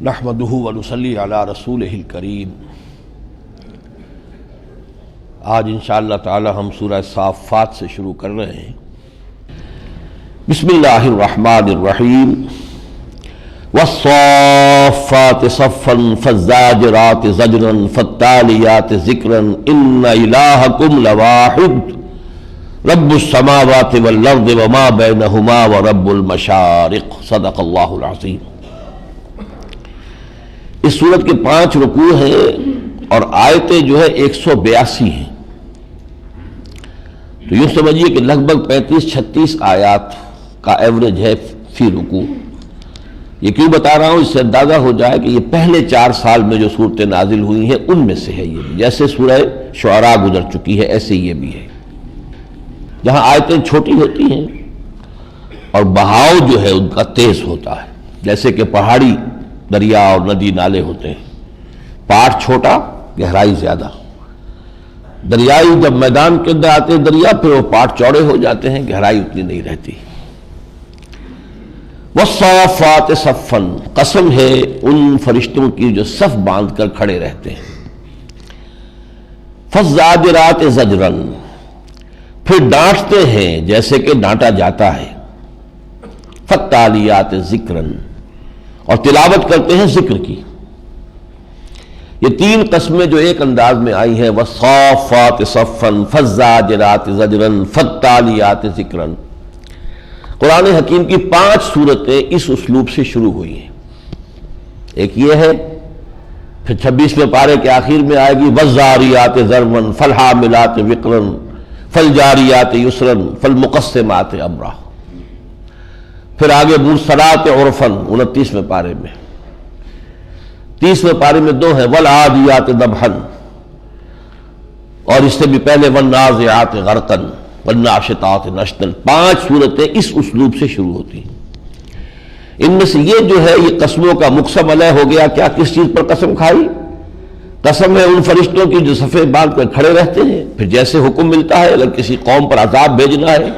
نحمدہ ونصلی علی رسولہ الکریم۔ آج انشاءاللہ تعالی ہم سورہ صافات سے شروع کر رہے ہیں۔ بسم اللہ الرحمن الرحیم۔ والصافات صفا فالزاجرات زجرا فالتالیات ذکرا ان الہکم لواحد رب السماوات والارض وما بینہما ورب المشارق۔ صدق اللہ العظیم۔ اس سورت کے 5 رکوع ہیں اور آیتیں جو ہے 182 ہیں، تو یوں سمجھیے کہ لگ بھگ 35-36 آیات کا ایوریج ہے فی رکوع۔ یہ کیوں بتا رہا ہوں؟ اس سے اندازہ ہو جائے کہ یہ پہلے 4 سال میں جو صورتیں نازل ہوئی ہیں ان میں سے ہے۔ یہ جیسے سورہ شعراء گزر چکی ہے ایسے یہ بھی ہے، جہاں آیتیں چھوٹی ہوتی ہیں اور بہاؤ جو ہے ان کا تیز ہوتا ہے، جیسے کہ پہاڑی دریا اور ندی نالے ہوتے ہیں، پاٹ چھوٹا گہرائی زیادہ۔ دریائی جب میدان کے اندر آتے ہیں دریا، پھر وہ پاٹ چوڑے ہو جاتے ہیں، گہرائی اتنی نہیں رہتی۔ والصافات صفا، قسم ہے ان فرشتوں کی جو صف باندھ کر کھڑے رہتے ہیں۔ فالزاجرات زجرا، پھر ڈانٹتے ہیں جیسے کہ ڈانٹا جاتا ہے۔ فالتالیات ذکرا، اور تلاوت کرتے ہیں ذکر کی۔ یہ 3 قسمیں جو ایک انداز میں آئی ہیں، والصافات صفا فالزاجرات زجرا فالتالیات ذکرا۔ قرآن حکیم کی 5 سورتیں اس اسلوب سے شروع ہوئی ہیں۔ ایک یہ ہے، پھر 26ویں پارے کے آخر میں آئے گی والذاریات ذروا فالحاملات وقرا فالجاریات یسرا فالمقسمات امرا۔ پھر آگے مرسلات عرفا 29ویں پارے میں، 30ویں پارے میں 2 ہیں والعادیات ضبحا، اور اس سے بھی پہلے والنازعات غرقا والناشطات نشطا۔ 5 سورتیں اس اسلوب سے شروع ہوتی ہیں۔ ان میں سے یہ جو ہے یہ قسموں کا مقسم علیہ ہو گیا۔ کیا کس چیز پر قسم کھائی؟ قسم ہے ان فرشتوں کی جو صفیں باندھ کر کھڑے رہتے ہیں، پھر جیسے حکم ملتا ہے، اگر کسی قوم پر عذاب بھیجنا ہے،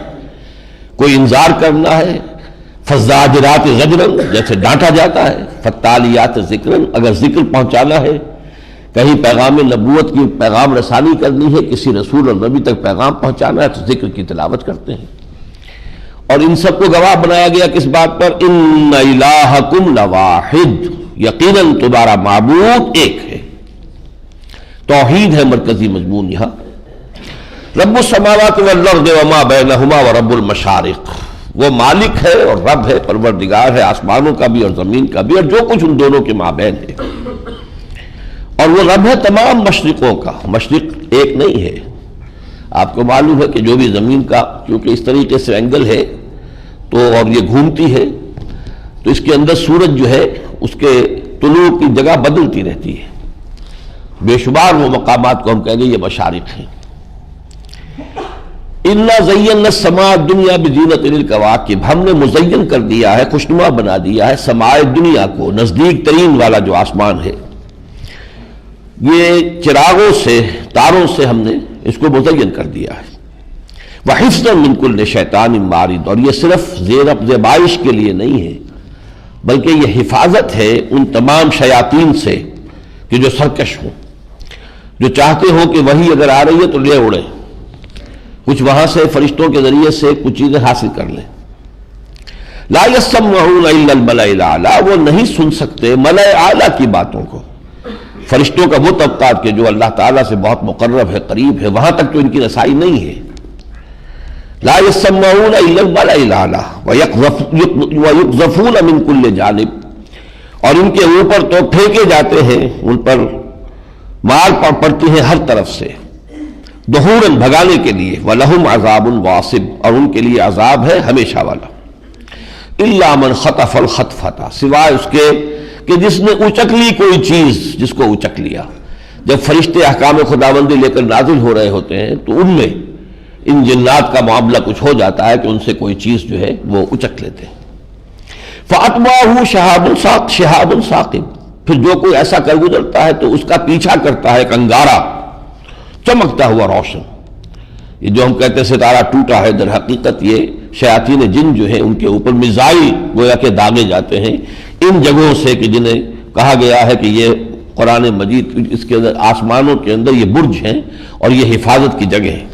کوئی انذار کرنا ہے، فالزاجرات زجرا، جیسے ڈانٹا جاتا ہے، فالتالیات ذکرا، اگر ذکر پہنچانا ہے، کہیں پیغام نبوت کی پیغام رسانی کرنی ہے، کسی رسول اور نبی تک پیغام پہنچانا ہے، تو ذکر کی تلاوت کرتے ہیں۔ اور ان سب کو گواہ بنایا گیا کس بات پر؟ ان الہکم لواحد، یقیناً تمہارا معبود ایک ہے۔ توحید ہے مرکزی مضمون یہاں۔ رب السماوات والارض وما بینہما ورب المشارق، وہ مالک ہے اور رب ہے، پروردگار ہے آسمانوں کا بھی اور زمین کا بھی، اور جو کچھ ان دونوں کے مابین ہے۔ اور وہ رب ہے تمام مشرقوں کا، مشرق ایک نہیں ہے۔ آپ کو معلوم ہے کہ جو بھی زمین کا، کیونکہ اس طریقے سے اینگل ہے تو اور یہ گھومتی ہے، تو اس کے اندر سورج جو ہے اس کے طلوع کی جگہ بدلتی رہتی ہے۔ بے شمار وہ مقامات کو ہم کہیں گے یہ مشارق ہیں۔ اِنَّا زَيَّنَّا السَّمَاءَ الدُّنْيَا بِزِينَةٍ لِلْكَوَاكِبِ، ہم نے مزین کر دیا ہے، خوشنما بنا دیا ہے سماء دنیا کو، نزدیک ترین والا جو آسمان ہے، یہ چراغوں سے، تاروں سے ہم نے اس کو مزین کر دیا ہے۔ وَحِفْظًا مِنْ كُلِّ شَيْطَانٍ مَارِدٍ، اور یہ صرف زیبائش کے لیے نہیں ہے، بلکہ یہ حفاظت ہے ان تمام شیاطین سے کہ جو سرکش ہوں، جو چاہتے ہوں کہ وہی اگر آ رہی ہے تو لے اڑے، کچھ وہاں سے فرشتوں کے ذریعے سے کچھ چیزیں حاصل کر لیں۔ لا يسمعون الا الملأ الاعلی، وہ نہیں سن سکتے ملأ اعلی کی باتوں کو، فرشتوں کا وہ طبقات کے جو اللہ تعالیٰ سے بہت مقرب ہے، قریب ہے، وہاں تک تو ان کی رسائی نہیں ہے۔ لا يسمعون الا الملأ الاعلی ويقذفون من كل جانب، اور ان کے اوپر تو پھینکے جاتے ہیں، ان پر مار پڑتی ہے ہر طرف سے، دحوراً بھگانے کے لیے، وَلَهُمْ عَذَابٌ وَاصِبٌ، اور ان کے لیے عذاب ہے ہمیشہ والا۔ إِلَّا مَنْ خَطَفَ الْخَطْفَةَ، سوائے اس کے کہ جس نے اچک لی کوئی چیز، جس کو اچک لیا۔ جب فرشتے احکام خداوندی لے کر نازل ہو رہے ہوتے ہیں تو ان میں ان جنات کا معاملہ کچھ ہو جاتا ہے کہ ان سے کوئی چیز جو ہے وہ اچک لیتے ہیں۔ فَأَتْبَعَهُ شِهَابٌ ثَاقِبٌ، پھر جو کوئی ایسا کر گزرتا ہے تو اس کا پیچھا کرتا ہے ایک انگارہ چمکتا ہوا روشن۔ یہ جو ہم کہتے ہیں ستارہ ٹوٹا ہے، در حقیقت یہ شیاطین جن جو ہیں ان کے اوپر میزائل گویا کہ داغے جاتے ہیں ان جگہوں سے کہ جنہیں کہا گیا ہے کہ یہ قرآن مجید اس کے اندر آسمانوں کے اندر یہ برج ہیں اور یہ حفاظت کی جگہ ہے.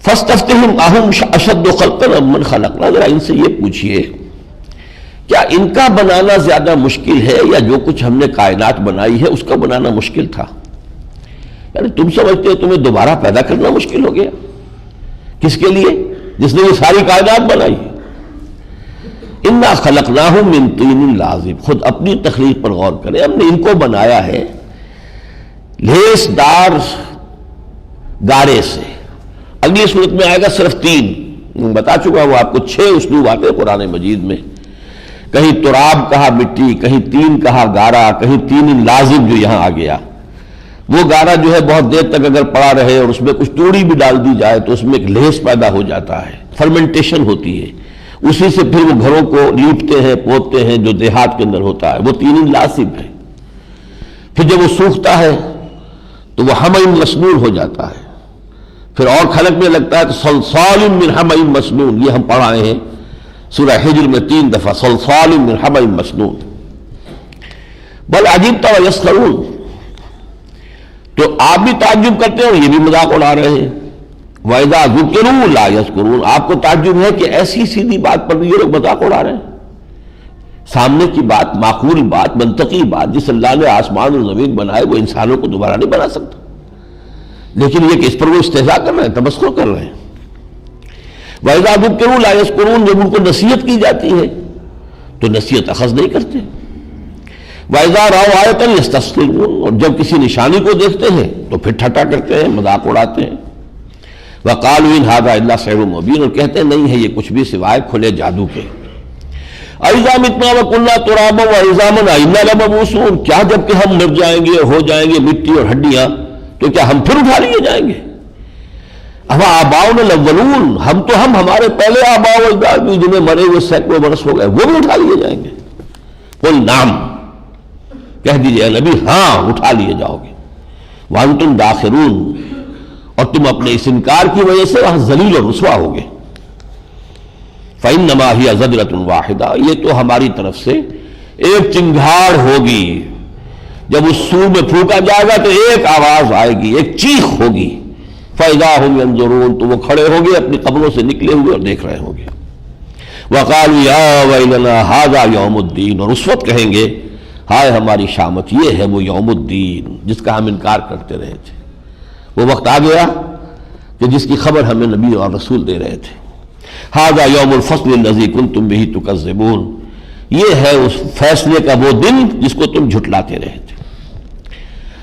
فاستفتہم اہم اشد خلقا ام من خلقنا، ذرا ان سے یہ پوچھئے کیا ان کا بنانا زیادہ مشکل ہے یا جو کچھ ہم نے کائنات بنائی ہے اس کا بنانا مشکل تھا؟ یعنی تم سمجھتے ہو تمہیں دوبارہ پیدا کرنا مشکل ہو گیا؟ کس کے لیے؟ جس نے یہ ساری کائنات بنائی. انا خلقناہم من طین لازب، خود اپنی تخلیق پر غور کریں. ہم نے ان کو بنایا ہے لیس دار گارے سے. اگلی صورت میں آئے گا صرف 3، بتا چکا ہوں آپ کو 6 اسلوب آتے ہیں قرآن مجید میں. کہیں تراب کہا مٹی، کہیں تین کہا گارا، کہیں تین لازم جو یہاں آ گیا. وہ گارا جو ہے بہت دیر تک اگر پڑا رہے اور اس میں کچھ توڑی بھی ڈال دی جائے تو اس میں ایک لیس پیدا ہو جاتا ہے، فرمنٹیشن ہوتی ہے، اسی سے پھر وہ گھروں کو لیپتے ہیں پوتے ہیں جو دیہات کے اندر ہوتا ہے، وہ تین لازم ہے. پھر جب وہ سوکھتا ہے تو وہ حمئ مسنون ہو جاتا ہے، پھر اور کھلکنے لگتا ہے تو صلصال من حمئ مسنون. یہ ہم پڑھ آئے ہیں سورہ حجر میں 3 دفعہ، صلصال من حمئ مسنون. بل عجبت ویسخرون، تو آپ بھی تعجب کرتے ہیں اور یہ بھی مذاق اڑا رہے ہیں. وَإِذَا ذُكِرُوا لَا يَذْكُرُونَ، آپ کو تعجب ہے کہ ایسی سیدھی بات پر بھی یہ لوگ مذاق اڑا رہے ہیں. سامنے کی بات، معقول بات، منطقی بات، جس اللہ نے آسمان اور زمین بنائے وہ انسانوں کو دوبارہ نہیں بنا سکتا، لیکن یہ کہ اس پر وہ استہزاء کر رہے ہیں، تمسخر کر رہے ہیں. وَإِذَا ذُكِرُوا لَا يَذْكُرُونَ، جب ان کو نصیحت کی جاتی ہے تو نصیحت اخذ نہیں کرتے. وَإِذَا رَأَوْا آیَةً يَسْتَسْخِرُونَ، اور جب کسی نشانی کو دیکھتے ہیں تو پھر ٹھٹا کرتے ہیں، مذاق اڑاتے ہیں. وَقَالُوا إِنْ هَذَا إِلَّا سِحْرٌ مُبِينٌ، اور کہتے ہیں نہیں ہے یہ کچھ بھی سوائے کھلے جادو کے. أَإِذَا مِتْنَا وَكُنَّا تُرَابًا وَعِظَامًا أَإِنَّا لَمَبْعُوثُونَ، کیا جب کہ ہم مر جائیں گے، ہو جائیں گے مٹی اور ہڈیاں تو کیا ہم پھر اٹھا لیے جائیں گے؟ آباؤنا الاولون، ہم ہمارے پہلے آباء و اجداد بھی جنہیں مرے ہوئے سینکڑوں برس ہو گئے وہ بھی اٹھا لیے جائیں گے. قل نعم، کہہ دیجئے نبی ہاں اٹھا لیے جاؤ گے. وانتم داخرون، اور تم اپنے اس انکار کی وجہ سے وہاں ذلیل اور رسوا ہوگے. فإنما هي زجرة واحدة، یہ تو ہماری طرف سے ایک چنگھاڑ ہوگی. جب اس سور میں پھونکا جائے گا تو ایک آواز آئے گی، ایک چیخ ہوگی. فإذا هم ينظرون، تو وہ کھڑے ہوں گے اپنی قبروں سے نکلے ہوئے اور دیکھ رہے ہوں گے. وقالوا یا ویلنا ھذا یوم الدین، اور اس وقت کہیں گے ہائے ہماری شامت، یہ ہے وہ یوم الدین جس کا ہم انکار کرتے رہے تھے. وہ وقت آ گیا کہ جس کی خبر ہمیں نبی اور رسول دے رہے تھے. ھذا یوم الفصل الذی کنتم بہ تکذبون، یہ ہے اس فیصلے کا وہ دن جس کو تم جھٹلاتے رہے تھے.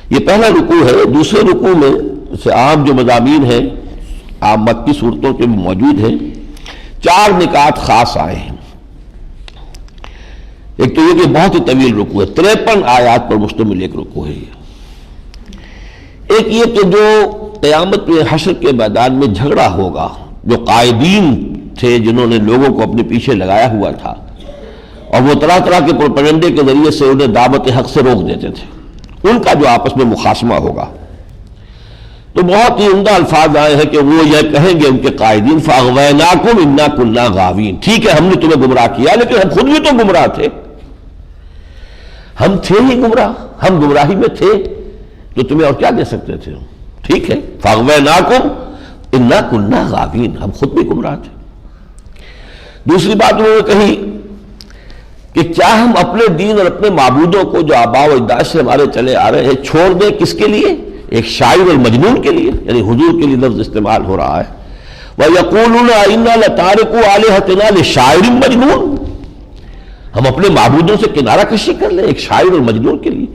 یہ پہلا رکوع ہے. دوسرے رکوع میں سے عام جو مضامین ہیں عام مکی صورتوں کے بھی موجود ہیں. 4 نکات خاص آئے ہیں. ایک تو یہ کہ بہت ہی طویل رکوع ہے، 53 آیات پر مشتمل ایک رکوع ہے. ایک یہ کہ جو قیامت میں حشر کے میدان میں جھگڑا ہوگا، جو قائدین تھے جنہوں نے لوگوں کو اپنے پیچھے لگایا ہوا تھا اور وہ طرح طرح کے پروپیگنڈے کے ذریعے سے انہیں دعوت حق سے روک دیتے تھے، ان کا جو آپس میں مخاصمہ ہوگا. تو بہت ہی عمدہ الفاظ آئے ہیں کہ وہ یہ کہیں گے ان کے قائدین فَأَغْوَيْنَاكُمْ إِنَّا كُنَّا غَاوِينَ، ٹھیک ہے ہم نے تمہیں گمراہ کیا لیکن ہم خود بھی تو گمراہ تھے، ہم تھے ہی گمراہ، ہم گمراہی میں تھے تو تمہیں اور کیا دے سکتے تھے. ٹھیک ہے فَأَغْوَيْنَاكُمْ إِنَّا كُنَّا غَاوِينَ، ہم خود بھی گمراہ تھے. دوسری بات انہوں نے کہی کہ کیا ہم اپنے دین اور اپنے معبودوں کو جو آباء و اجداد سے ہمارے چلے آ رہے ہیں چھوڑ دیں، کس کے لیے؟ ایک شاعر اور مجنون کے لیے، یعنی حضور کے لیے لفظ استعمال ہو رہا ہے. وَيَقُولُونَ أَإِنَّا لَتَارِكُو آلِهَتِنَا لِشَاعِرٍ مَجْنُونٍ، ہم اپنے معبودوں سے کنارہ کشی کر لیں ایک شاعر اور مجنون کے لیے.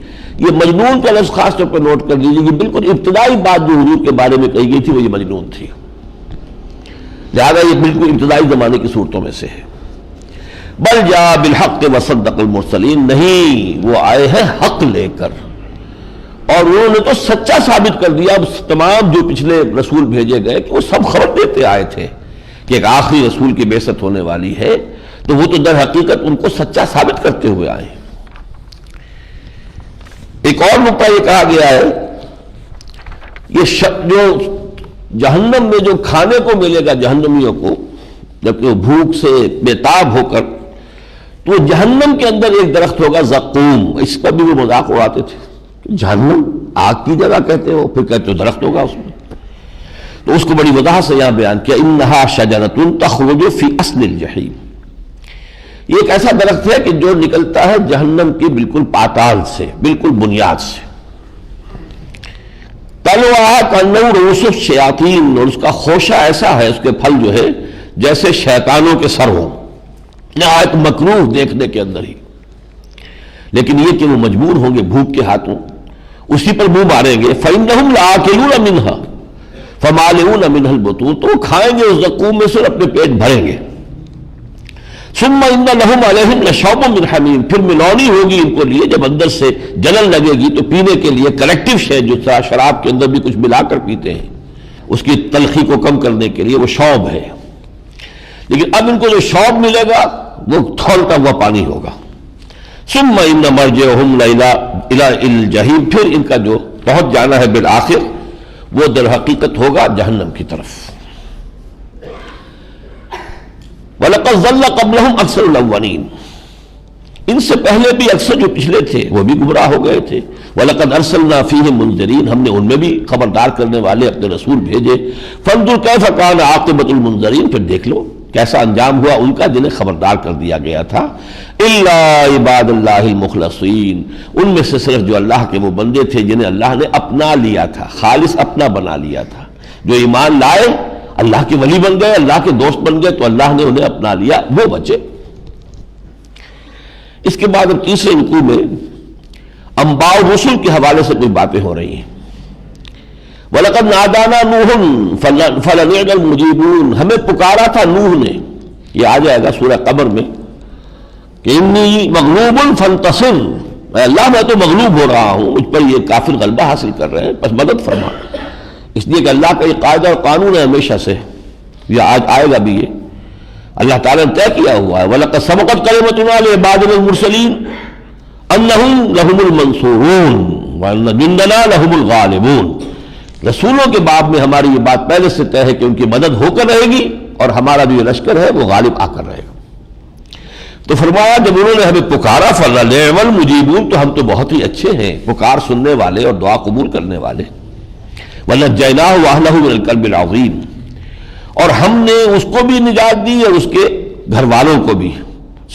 یہ مجنون کا لفظ خاص طور پر نوٹ کر لیجیے، یہ بالکل ابتدائی بات جو حضور کے بارے میں کہی گئی تھی وہ یہ مجنون تھی، لہذا یہ بالکل ابتدائی زمانے کی صورتوں میں سے ہے. بل جاء بالحق وصدق المرسلین، نہیں وہ آئے ہیں حق لے کر اور انہوں نے تو سچا ثابت کر دیا. تمام جو پچھلے رسول بھیجے گئے کہ وہ سب خبر دیتے آئے تھے کہ ایک آخری رسول کی بعثت ہونے والی ہے، تو وہ تو در حقیقت ان کو سچا ثابت کرتے ہوئے آئے. ایک اور نقطہ یہ کہا گیا ہے، یہ جو جہنم میں جو کھانے کو ملے گا جہنمیوں کو جبکہ وہ بھوک سے بے تاب ہو کر تو جہنم کے اندر ایک درخت ہوگا زقوم، اس کا بھی وہ مذاق اڑاتے تھے، جہنم آگ کی جگہ کہتے ہو، پھر کہتے ہو درخت ہوگا اس میں، تو اس کو بڑی وضاحت سے یہاں بیان کیا، انہا شجرۃ تخرج فی اصل الجحیم، یہ ایک ایسا درخت ہے کہ جو نکلتا ہے جہنم کی بالکل پاتال سے، بالکل بنیاد سے، طلعھا کأنہ رؤوس الشیاطین، اور اس کا خوشہ ایسا ہے، اس کے پھل جو ہے جیسے شیطانوں کے سر ہوں، نہایت مکروہ دیکھنے کے اندر ہی، لیکن یہ کہ وہ مجبور ہوں گے بھوک کے ہاتھوں اسی پر منہ ماریں گے، فإنہم لآکلون منہا فمالئون منہ البطون، تو وہ کھائیں گے اس زقوم میں سے اور اپنے پیٹ بھریں گے، ثم ان لہم علیہم لشوب من حمیم، پھر ملونی ہوگی ان کو لیے، جب اندر سے جلن لگے گی تو پینے کے لیے کلیکٹیو شے جو شراب کے اندر بھی کچھ ملا کر پیتے ہیں، اس کی تلخی کو کم کرنے کے لیے وہ شوب ہے، لیکن اب ان کو جو شوب ملے گا وہ کھولتا ہوا پانی ہوگا، ثم ان مرجعہم الی الجحیم، پھر ان کا جو پہنچ جانا ہے بالآخر وہ در حقیقت ہوگا جہنم کی طرف۔ وَلَقَدْ ضَلَّ قَبْلَهُمْ أَكْثَرُ الْأَوَّلِينَ، ان سے پہلے بھی اکثر جو پچھلے تھے وہ بھی گمراہ ہو گئے تھے، وَلَقَدْ أَرْسَلْنَا فِيهِمْ مُنذِرِينَ، ہم نے ان میں بھی خبردار کرنے والے اپنے رسول بھیجے، فَانظُرْ كَيْفَ كَانَ عَاقِبَةُ الْمُنذَرِينَ، پھر دیکھ لو کیسا انجام ہوا ان کا جنہیں خبردار کر دیا گیا تھا، إِلَّا عِبَادَ اللَّهِ الْمُخْلَصِينَ، ان میں سے صرف جو اللہ کے وہ بندے تھے جنہیں اللہ نے اپنا لیا تھا، خالص اپنا بنا لیا تھا، جو ایمان لائے اللہ کے ولی بن گئے، اللہ کے دوست بن گئے، تو اللہ نے انہیں اپنا لیا، وہ بچے۔ اس کے بعد اب تیسرے رکوع میں انباء الرسل کے حوالے سے کوئی باتیں ہو رہی ہیں، وَلَقَدْ نَادَانَا نُوحٌ فَلَنِعْمَ الْمُجِيبُونَ، ہمیں پکارا تھا نوح نے، یہ آ جائے گا سورہ قمر میں کہ انی مغلوب فانتصر، اے اللہ میں تو مغلوب ہو رہا ہوں، مجھ پر یہ کافر غلبہ حاصل کر رہے ہیں، بس مدد فرما، اس لیے کہ اللہ کا یہ قاعدہ اور قانون ہے ہمیشہ سے، یہ آج آئے گا بھی، یہ اللہ تعالیٰ نے طے کیا ہوا ہے، وَلَقَدْ سَبَقَتْ كَلِمَتُنَا لِعِبَادِنَا الْمُرْسَلِينَ أَنَّهُمْ لَهُمُ الْمَنْصُورُونَ وَأَنَّ جُنْدَنَا لَهُمُ الْغَالِبُونَ، رسولوں کے باب میں ہماری یہ بات پہلے سے طے ہے کہ ان کی مدد ہو کر رہے گی اور ہمارا جو یہ لشکر ہے وہ غالب آ کر رہے گا۔ تو فرمایا جب انہوں نے ہمیں پکارا فَلَنِعْمَ الْمُجِيبُونَ، تو ہم تو بہت ہی اچھے ہیں پکار سننے والے اور دعا قبول کرنے والے، وَنَجَّيْنَاهُ وَأَهْلَهُ مِنَ الْكَرْبِ الْعَظِيمِ، اور ہم نے اس کو بھی نجات دی اور اس کے گھر والوں کو بھی،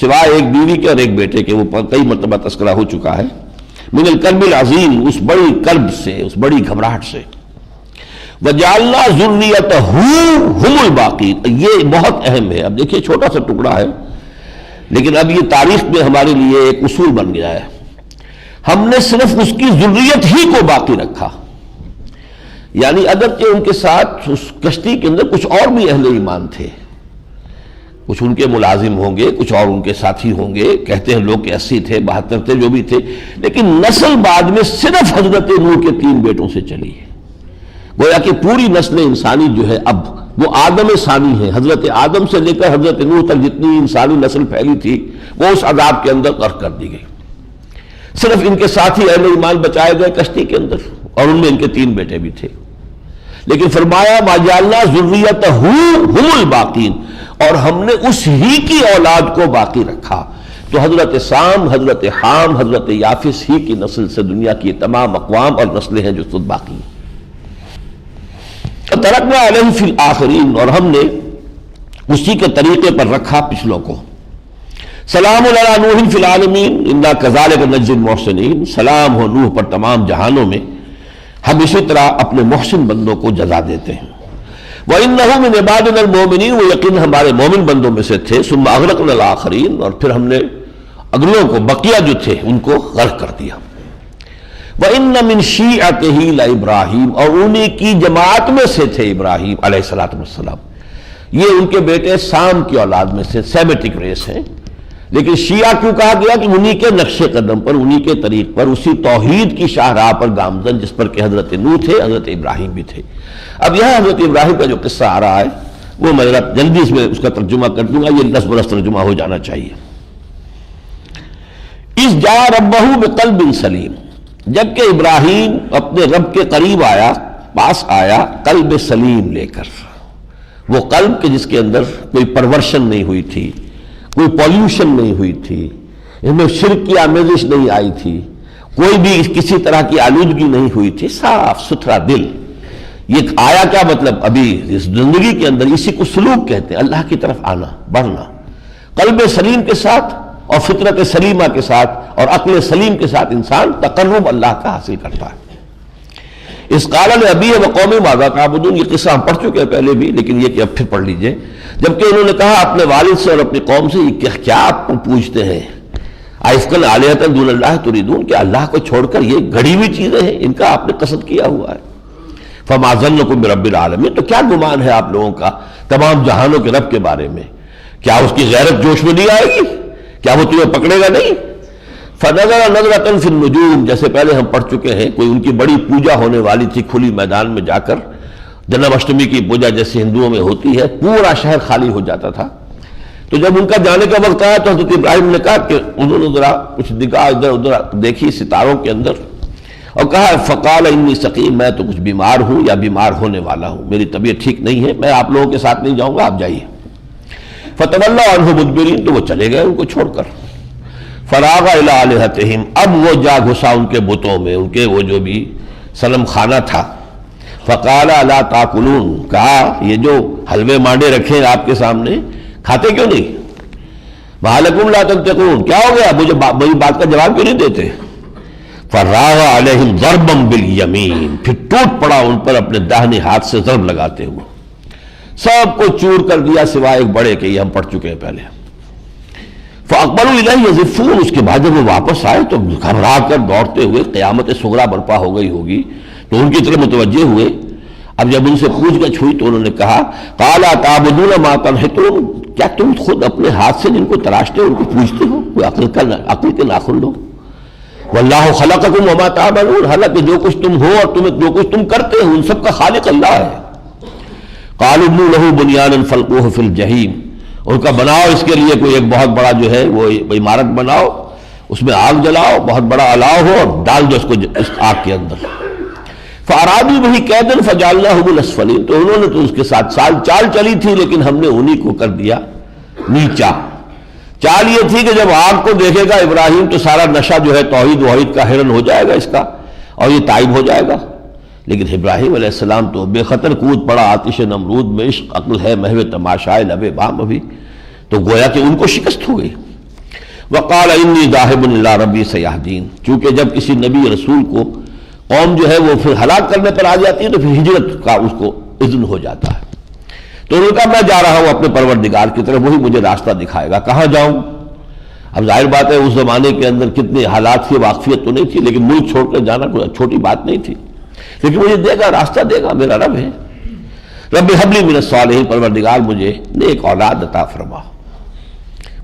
سوائے ایک بیوی کے اور ایک بیٹے کے، وہ کئی مرتبہ تذکرہ ہو چکا ہے، من الکرب العظیم، اس بڑی کرب سے، اس بڑی گھبراہٹ سے، وجعلنا ذریتہ ہم الباقین، یہ بہت اہم ہے، اب دیکھیے چھوٹا سا ٹکڑا ہے لیکن اب یہ تاریخ میں ہمارے لیے ایک اصول بن گیا ہے، ہم نے صرف اس کی ذریت ہی کو باقی رکھا، یعنی اگرچہ ان کے ساتھ اس کشتی کے اندر کچھ اور بھی اہل ایمان تھے، کچھ ان کے ملازم ہوں گے، کچھ اور ان کے ساتھی ہوں گے، کہتے ہیں لوگ کہ 80 تھے 72 تھے جو بھی تھے، لیکن نسل بعد میں صرف حضرت نوح کے 3 بیٹوں سے چلی ہے، گویا کہ پوری نسل انسانی جو ہے اب وہ آدم ثانی ہے، حضرت آدم سے لے کر حضرت نوح تک جتنی انسانی نسل پھیلی تھی وہ اس عذاب کے اندر غرق کر دی گئی، صرف ان کے ساتھی اہل ایمان بچائے گئے کشتی کے اندر، اور ان میں ان کے 3 بیٹے بھی تھے، لیکن فرمایا وَجَعَلْنَا ذُرِّيَّتَهُ هُمُ الْبَاقِينَ، اور ہم نے اس ہی کی اولاد کو باقی رکھا، تو حضرت سام، حضرت حام، حضرت یافس ہی کی نسل سے دنیا کی تمام اقوام اور نسلیں ہیں جو خود باقی ہیں۔ ترکنا علیہ فی الآخرین، اور ہم نے اسی کے طریقے پر رکھا پچھلوں کو، سلام علی نوح فی العالمین انا کذالک نجزی المحسنین، سلام ہو نوح پر تمام جہانوں میں، ہم اسی طرح اپنے محسن بندوں کو جزا دیتے ہیں، وَإِنَّهُ مِنْ عِبَادِنَا الْمُؤْمِنِينَ، وہ یقین ہمارے مومن بندوں میں سے تھے، ثُمَّ أَغْرَقْنَا الْآخَرِينَ، اور پھر ہم نے اگلوں کو، بقیہ جو تھے ان کو غرق کر دیا، وَإِنَّ مِنْ شِيعَتِهِ لَإِبْرَاهِيمَ، اور انہی کی جماعت میں سے تھے ابراہیم علیہ السلام، یہ ان کے بیٹے سام کی اولاد میں سے، سیمیٹک ریس ہیں، لیکن شیعہ کیوں کہا گیا کہ انہی کے نقش قدم پر، انہی کے طریق پر، اسی توحید کی شاہراہ پر گامزن جس پر کہ حضرت نوح تھے، حضرت ابراہیم بھی تھے۔ اب یہاں حضرت ابراہیم کا جو قصہ آ رہا ہے وہ میں جلدی اس میں اس کا ترجمہ کر دوں گا، یہ 10 برس ترجمہ ہو جانا چاہیے۔ اذ جاء ربہ بقلب سلیم، جبکہ ابراہیم اپنے رب کے قریب آیا، پاس آیا قلب سلیم لے کر، وہ قلب کہ جس کے اندر کوئی پرورشن نہیں ہوئی تھی، کوئی پالیوشن نہیں ہوئی تھی، اس میں شرک کی آمیزش نہیں آئی تھی، کوئی بھی کسی طرح کی آلودگی نہیں ہوئی تھی، صاف ستھرا دل۔ یہ آیا کیا مطلب؟ ابھی اس زندگی کے اندر اسی کو سلوک کہتے ہیں، اللہ کی طرف آنا، بڑھنا، قلب سلیم کے ساتھ اور فطرت سلیمہ کے ساتھ اور عقل سلیم کے ساتھ انسان تقرب اللہ کا حاصل کرتا ہے۔ اس قال لأبیہ وقوم ماذا تعبدون، یہ قصہ ہم پڑھ چکے ہیں پہلے بھی، لیکن یہ کہ اب پھر پڑھ لیجئے۔ جبکہ انہوں نے کہا اپنے والد سے اور اپنی قوم سے، یہ کیا آپ کو پوچھتے ہیں؟ آئفکن آلہۃ دون اللہ تریدون، کہ اللہ کو چھوڑ کر یہ گھڑی ہوئی چیزیں ہیں، ان کا آپ نے قصد کیا ہوا ہے۔ فما ظنکم برب العالمین، تو کیا گمان ہے آپ لوگوں کا تمام جہانوں کے رب کے بارے میں؟ کیا اس کی غیرت جوش میں نہیں آئے گی؟ کیا وہ تمہیں پکڑے گا نہیں؟ فنظر نظرۃ فی النجوم، جیسے پہلے ہم پڑھ چکے ہیں، کوئی ان کی بڑی پوجا ہونے والی تھی کھلی میدان میں جا کر، جنم اشٹمی کی پوجا جیسے ہندوؤں میں ہوتی ہے، پورا شہر خالی ہو جاتا تھا۔ تو جب ان کا جانے کا وقت آیا تو حضرت ابراہیم نے کہا کہ انہوں نے ذرا کچھ نگاہ ادھر ادھر دیکھی ستاروں کے اندر اور کہا فقال انی سقیم، میں تو کچھ بیمار ہوں یا بیمار ہونے والا ہوں، میری طبیعت ٹھیک نہیں ہے، میں آپ لوگوں کے ساتھ نہیں جاؤں گا، آپ جائیے۔ فتولوا عنہ مدبرین، تو وہ چلے گئے ان کو چھوڑ کر۔ فراغ الی آلہتہم، اب وہ جا گھسا ان کے بتوں میں، ان کے وہ جو بھی صنم خانہ تھا۔ فقال الا تاکلون، کہا یہ جو حلوے مانڈے رکھے ہیں آپ کے سامنے، کھاتے کیوں نہیں؟ ما لکم لا تنطقون، کیا ہو گیا، مجھے میری بات کا جواب کیوں نہیں دیتے؟ فراغ علیہم ضربا بالیمین، پھر ٹوٹ پڑا ان پر اپنے داہنے ہاتھ سے ضرب لگاتے ہوئے، سب کو چور کر دیا سوائے ایک بڑے کے، یہ ہم پڑھ چکے ہیں پہلے۔ فاقبلوا الیہ یزفون، اس کے بعد جب وہ واپس آئے تو گھبرا کر دوڑتے ہوئے، قیامت صغریٰ برپا ہو گئی ہوگی تو ان کی طرف متوجہ ہوئے۔ اب جب ان سے پوچھ گچھ ہوئی تو انہوں نے کہا قال تعبدون ما تنحتون، کیا تم خود اپنے ہاتھ سے جن کو تراشتے ہو ان کو پوچھتے ہو؟ کوئی عقل کے ناخن لو۔ واللہ خلقکم وما تعملون، حالانکہ جو کچھ تم ہو اور جو کچھ تم کرتے ہو ان سب کا خالق اللہ ہے۔ قالوا ابنوا له بنیانا فالقوه فی الجحیم، ان کا بناؤ اس کے لیے کوئی ایک بہت بڑا جو ہے وہ عمارت بناؤ، اس میں آگ جلاؤ، بہت بڑا الاؤ ہو اور ڈال دو اس کو اس آگ کے اندر۔ فارادوا به کیدا فجعلناهم الاسفلین، تو انہوں نے تو اس کے ساتھ چال چلی تھی لیکن ہم نے انہی کو کر دیا نیچا۔ چال یہ تھی کہ جب آگ کو دیکھے گا ابراہیم تو سارا نشہ جو ہے توحید وحید کا حیرن ہو جائے گا اس کا اور یہ تائب ہو جائے گا، لیکن ابراہیم علیہ السلام تو بے خطر کود پڑا آتش نمرود میں، عشق عقل ہے محو تماشائے لب بام ابھی، تو گویا کہ ان کو شکست ہو گئی۔ وقال انی ذاہب الی ربی سیہدین، چونکہ جب کسی نبی رسول کو قوم جو ہے وہ پھر ہلاک کرنے پر آ جاتی ہے تو پھر ہجرت کا اس کو اذن ہو جاتا ہے، تو انہوں نے کہا میں جا رہا ہوں اپنے پروردگار کی طرف، وہی مجھے راستہ دکھائے گا، کہاں جاؤں؟ اب ظاہر بات ہے اس زمانے کے اندر کتنے حالات کی واقفیت تو نہیں تھی، لیکن ملک چھوڑ کر جانا کوئی چھوٹی بات نہیں تھی، لیکن مجھے دے گا، راستہ دے گا، میرا رب ہے۔ رب ہب لی من الصالحین، پروردگار مجھے نیک اولاد عطا فرما۔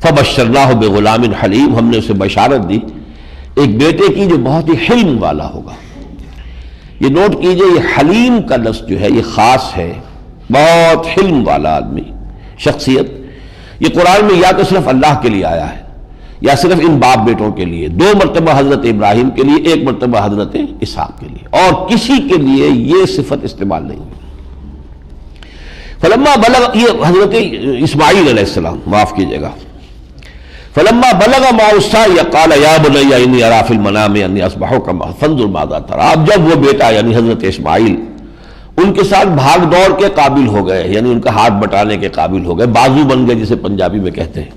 فبشرناہ بغلام حلیم، ہم نے اسے بشارت دی ایک بیٹے کی جو بہت ہی حلم والا ہوگا۔ یہ نوٹ کیجئے، یہ حلیم کا لفظ جو ہے یہ خاص ہے، بہت حلم والا آدمی، شخصیت۔ یہ قرآن میں یا تو صرف اللہ کے لیے آیا ہے یا صرف ان باپ بیٹوں کے لیے، 2 مرتبہ حضرت ابراہیم کے لیے، 1 مرتبہ حضرت اسحاق کے لیے، اور کسی کے لیے یہ صفت استعمال نہیں ہوئی۔ فلما بلغ، یہ حضرت اسماعیل علیہ السلام، معاف کیجئے گا، فلما بلغ معه السعی قال یا بنی انی اری فی المنام انی اذبحک فانظر ماذا تری، اب جب وہ بیٹا یعنی حضرت اسماعیل ان کے ساتھ بھاگ دوڑ کے قابل ہو گئے، یعنی ان کا ہاتھ بٹانے کے قابل ہو گئے، بازو بن گئے جسے پنجابی میں کہتے ہیں۔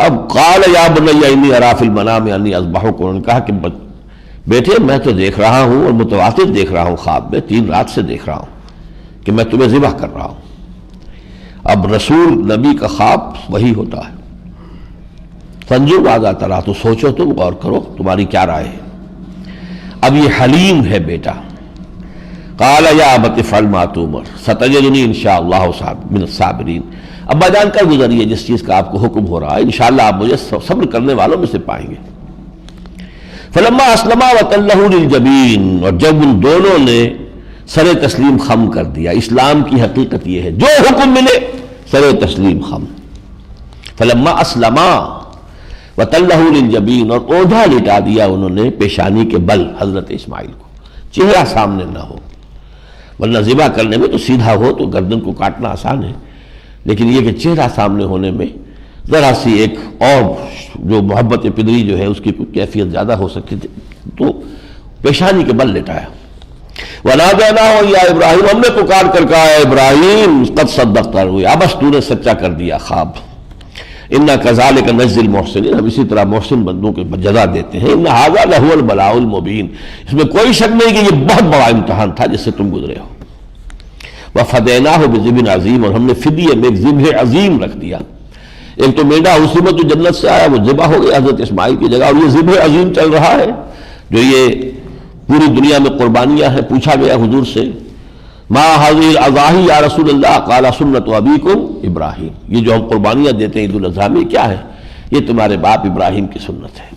اب قال یا بنی انی اری فی المنام انی اذبحک، انہوں نے کہا کہ بیٹے میں تو دیکھ رہا ہوں اور متواتر دیکھ رہا ہوں، خواب میں 3 رات سے دیکھ رہا ہوں کہ میں تمہیں ذبح کر رہا ہوں۔ اب رسول نبی کا خواب وہی ہوتا ہے۔ فانظر ماذا تری، تو سوچو، تم غور کرو، تمہاری کیا رائے ہے؟ اب یہ حلیم ہے بیٹا۔ قال یا ابت افعل ما تؤمر ستجدنی انشاءاللہ من الصابرین، ابا جان کر گزریے جس چیز کا آپ کو حکم ہو رہا ہے، انشاءاللہ آپ مجھے صبر کرنے والوں میں سے پائیں گے۔ فلما اسلما وتلہ للجبین، اور جب ان دونوں نے سر تسلیم خم کر دیا، اسلام کی حقیقت یہ ہے جو حکم ملے سر تسلیم خم۔ فلما اسلما وتلہ للجبین، اور اوجھا لٹا دیا انہوں نے پیشانی کے بل حضرت اسماعیل کو، چہرہ سامنے نہ ہو، ورنہ ذبح کرنے میں تو سیدھا ہو تو گردن کو کاٹنا آسان ہے، لیکن یہ کہ چہرہ سامنے ہونے میں ذرا سی ایک اور جو محبت پدری جو ہے اس کی کوئی کیفیت زیادہ ہو سکتی تھی، تو پیشانی کے بل لٹایا۔ وَنَادَيْنَاهُ يَا ابراہیم، ہم نے پکار کر کہا اے ابراہیم قد صدقت رؤیا، بس تو نے سچا کر دیا خواب۔ اِنَّا كَذَلِكَ نَجْزِي الْمُحْسِنِينَ، ہم اسی طرح محسن بندوں کے جزا دیتے ہیں۔ إِنَّ هَذَا لَهُوَ الْبَلَاءُ الْمُبِينُ، اس میں کوئی شک نہیں کہ یہ بہت بڑا امتحان تھا جس سے تم گزرے ہو۔ وَفَدَيْنَاهُ بِذِبْحٍ عَظِيمٍ، اور ہم نے فدیے میں ایک ذبح عظیم رکھ دیا۔ ایک تو میڈا اسی میں جو جنت سے آیا وہ ذبح ہو گیا حضرت اسماعیل کی جگہ، اور یہ ذبح عظیم چل رہا ہے جو یہ پوری دنیا میں قربانیاں ہیں۔ پوچھا گیا حضور سے ما هذه الاضاحی یا رسول اللہ، قال سنت ابیکم ابراہیم، یہ جو ہم قربانیاں دیتے ہیں عید الاضحیٰ میں کیا ہے؟ یہ تمہارے باپ ابراہیم کی سنت ہے۔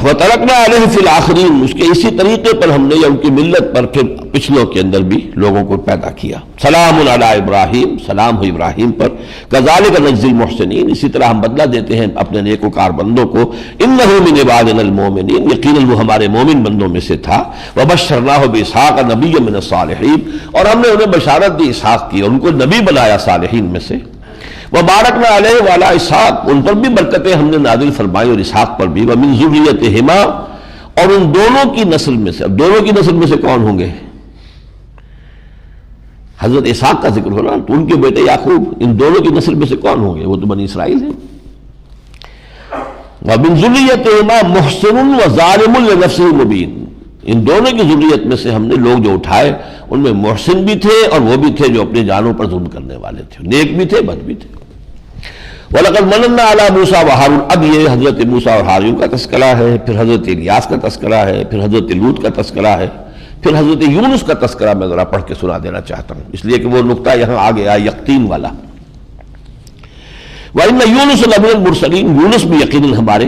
وَتَرَكْنَا عَلَيْهِ فِي الْآخِرِينَ، اس کے اسی طریقے پر ہم نے یا ان کی ملت پر پھر پچھلوں کے اندر بھی لوگوں کو پیدا کیا۔ سلام علی ابراہیم، سلام ہو ابراہیم پر۔ کذالک نجزی المحسنین، اسی طرح ہم بدلہ دیتے ہیں اپنے نیکوکار بندوں کو۔ انہ من عبادنا المؤمنین، یقیناً وہ ہمارے مومن بندوں میں سے تھا۔ وبشرناہ باسحاق نبیا من الصالحین، اور ہم نے انہیں بشارت دی اسحاق کی اور ان کو نبی بنایا صالحین میں سے۔ وبارکنا علیہ وعلی اسحاق، ان پر بھی برکتیں ہم نے نازل فرمائی اور اسحاق پر بھی۔ ومن ذریتہما، اور ان دونوں کی نسل میں سے۔ اب دونوں کی نسل میں سے کون ہوں گے؟ حضرت اسحاق کا ذکر ہو رہا، تو ان کے بیٹے یعقوب، ان دونوں کی نسل میں سے کون ہوں گے؟ وہ تو بنی اسرائیل ہیں۔ ومن ذریتہما محسن وظالم لنفسہ مبین، ان دونوں کی ذریت میں سے ہم نے لوگ جو اٹھائے ان میں محسن بھی تھے اور وہ بھی تھے جو اپنی جانوں پر ظلم کرنے والے تھے، نیک بھی تھے بد بھی تھے۔ وَلَقَدْ مَنَنَّا عَلَى مُوسَىٰ وَهَارُونَ، اب یہ حضرت موسیٰ اور ہارون کا تذکرہ ہے، پھر حضرت الیاس کا تذکرہ ہے، پھر حضرت لوط کا تذکرہ ہے، پھر حضرت یونس کا تذکرہ میں ذرا پڑھ کے سنا دینا چاہتا ہوں، اس لیے کہ وہ نقطہ یہاں آ گیا یقین والا۔ وَإِنَّ يُونُسَ لَمِنَ الْمُرْسَلِينَ، یونس بھی یقیناً ہمارے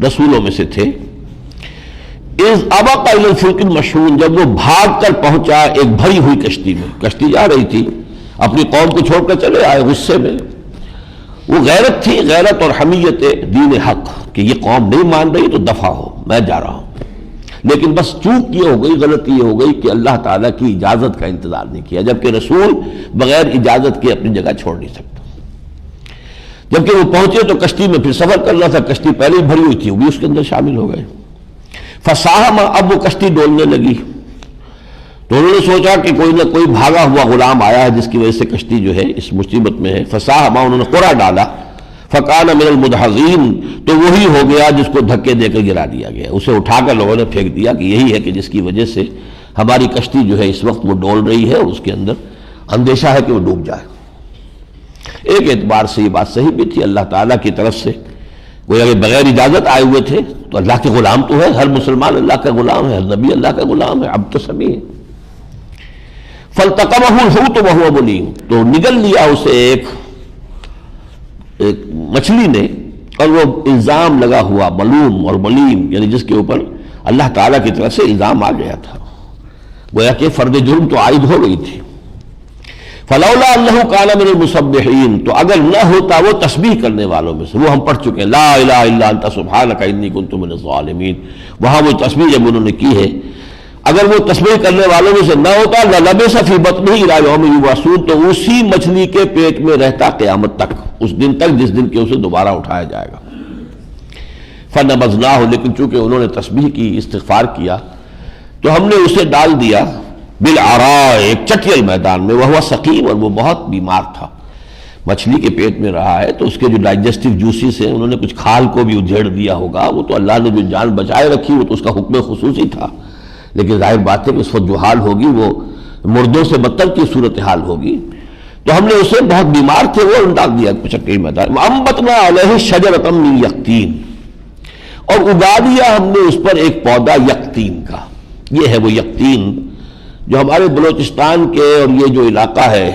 رسولوں میں سے تھے۔ اِذْ أَبَقَ إِلَى الْفُلْكِ الْمَشْحُونِ، جب وہ بھاگ کر پہنچا ایک بھری ہوئی کشتی میں، کشتی جا رہی تھی، اپنی قوم کو چھوڑ کر چلے آئے غصے میں۔ وہ غیرت تھی، غیرت اور حمیت دین حق، کہ یہ قوم نہیں مان رہی تو دفع ہو، میں جا رہا ہوں۔ لیکن بس چوک یہ ہو گئی، غلطی یہ ہو گئی کہ اللہ تعالیٰ کی اجازت کا انتظار نہیں کیا، جبکہ رسول بغیر اجازت کے اپنی جگہ چھوڑ نہیں سکتا۔ جبکہ وہ پہنچے تو کشتی میں پھر سفر کرنا تھا، کشتی پہلے ہی بھری ہوئی تھی، وہ بھی اس کے اندر شامل ہو گئے۔ فساہم، اب وہ کشتی ڈولنے لگی، تو انہوں نے سوچا کہ کوئی نہ کوئی بھاگا ہوا غلام آیا ہے جس کی وجہ سے کشتی جو ہے اس مصیبت میں ہے۔ فساہم، انہوں نے قرعہ ڈالا، فکان من المدحضین، تو وہی ہو گیا جس کو دھکے دے کر گرا دیا گیا، اسے اٹھا کر لوگوں نے پھینک دیا کہ یہی ہے کہ جس کی وجہ سے ہماری کشتی جو ہے اس وقت وہ ڈول رہی ہے اور اس کے اندر اندیشہ ہے کہ وہ ڈوب جائے۔ ایک اعتبار سے یہ بات صحیح بھی تھی، اللہ تعالیٰ کی طرف سے کوئی اگر بغیر اجازت آئے ہوئے تھے تو اللہ کے غلام تو ہے، ہر مسلمان اللہ کا غلام ہے، ہر نبی اللہ کا غلام ہے، اب تو سبھی ہے۔ فَالْتَقَمَهُ الْحُوتُ وَهُوَ مُلِيمٌ، تو نگل لیا اسے ایک مچھلی نے، اور وہ الزام لگا ہوا، ملوم اور ملیم، یعنی جس کے اوپر اللہ تعالیٰ کی طرف سے الزام آ گیا تھا، گویا کہ فرد جرم تو عائد ہو گئی تھی۔ فلولا انہ کان من المسبحین، تو اگر نہ ہوتا وہ تسبیح کرنے والوں میں سے، وہ ہم پڑھ چکے ہیں لا الہ الا انت سبحانک انی کنت من الظالمین، وہاں وہ تسبیح جب انہوں نے کی ہے، اگر وہ تسبیح کرنے والوں میں سے نہ ہوتا للبث فی بطنہ الی یوم یبعثون، تو اسی مچھلی کے پیٹ میں رہتا قیامت تک، اس دن تک جس دن کے اسے دوبارہ اٹھایا جائے گا۔ فنبذناہ، لیکن چونکہ انہوں نے تسبیح کی، استغفار کیا، تو ہم نے اسے ڈال دیا بالعراء، ایک چٹیل میدان میں، وہ سقیم، اور وہ بہت بیمار تھا، مچھلی کے پیٹ میں رہا ہے تو اس کے جو ڈائجسٹو جوسز ہیں انہوں نے کچھ کھال کو بھی ادھیڑ دیا ہوگا، وہ تو اللہ نے جو جان بچائے رکھی وہ تو اس کا حکم خصوصی تھا، لیکن ظاہر بات ہے کہ اس وقت جو حال ہوگی وہ مردوں سے بدتر کی صورتحال ہوگی، تو ہم نے اسے، بہت بیمار تھے وہ، ڈال دیا چٹیل میدان۔ وَأَنبَتْنَا عَلَيْهِ شَجَرَةً مِّن یقطین، اور اگا دیا ہم نے اس پر ایک پودا یقطین کا، یہ ہے وہ یقطین جو ہمارے بلوچستان کے اور یہ جو علاقہ ہے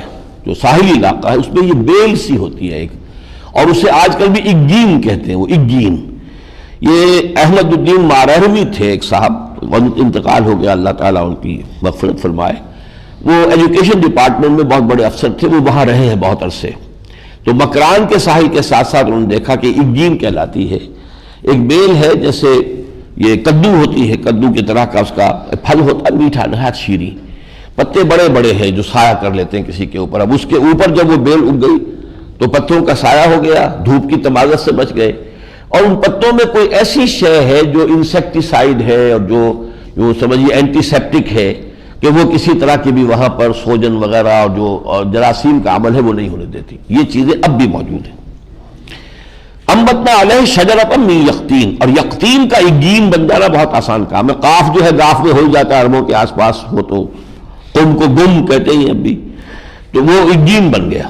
جو ساحلی علاقہ ہے اس میں یہ بیل سی ہوتی ہے ایک، اور اسے آج کل بھی اگین کہتے ہیں، وہ اگین۔ یہ احمد الدین مارہوی تھے ایک صاحب، انتقال ہو گیا، اللہ تعالیٰ ان کی مغفرت فرمائے، وہ ایجوکیشن ڈپارٹمنٹ میں بہت بڑے افسر تھے، وہ وہاں رہے ہیں بہت عرصے، تو مکران کے ساحل کے ساتھ ساتھ انہوں نے دیکھا کہ اگین کہلاتی ہے، ایک بیل ہے جیسے یہ کدو ہوتی ہے، کدو کی طرح کا اس کا پھل ہوتا ہے، میٹھا نہایت شیریں، پتے بڑے بڑے ہیں جو سایہ کر لیتے ہیں کسی کے اوپر، اب اس کے اوپر جب وہ بیل اگ گئی تو پتوں کا سایہ ہو گیا، دھوپ کی تمازت سے بچ گئے، اور ان پتوں میں کوئی ایسی شے ہے جو انسیکٹیسائیڈ ہے اور جو سمجھیے اینٹی سیپٹک ہے کہ وہ کسی طرح کی بھی وہاں پر سوجن وغیرہ اور جو جراثیم کا عمل ہے وہ نہیں ہونے دیتی، یہ چیزیں اب بھی موجود ہیں۔ انبتنا علیہ شجرۃ من یقطین، اور یقطین کا ایگین بن جانا بہت آسان کام ہے، قاف جو ہے گاف میں ہو ہی جاتا ہے، عربوں کے آس پاس ہو تو قم کو گم کہتے ہیں اب بھی، تو وہ ایگین بن گیا۔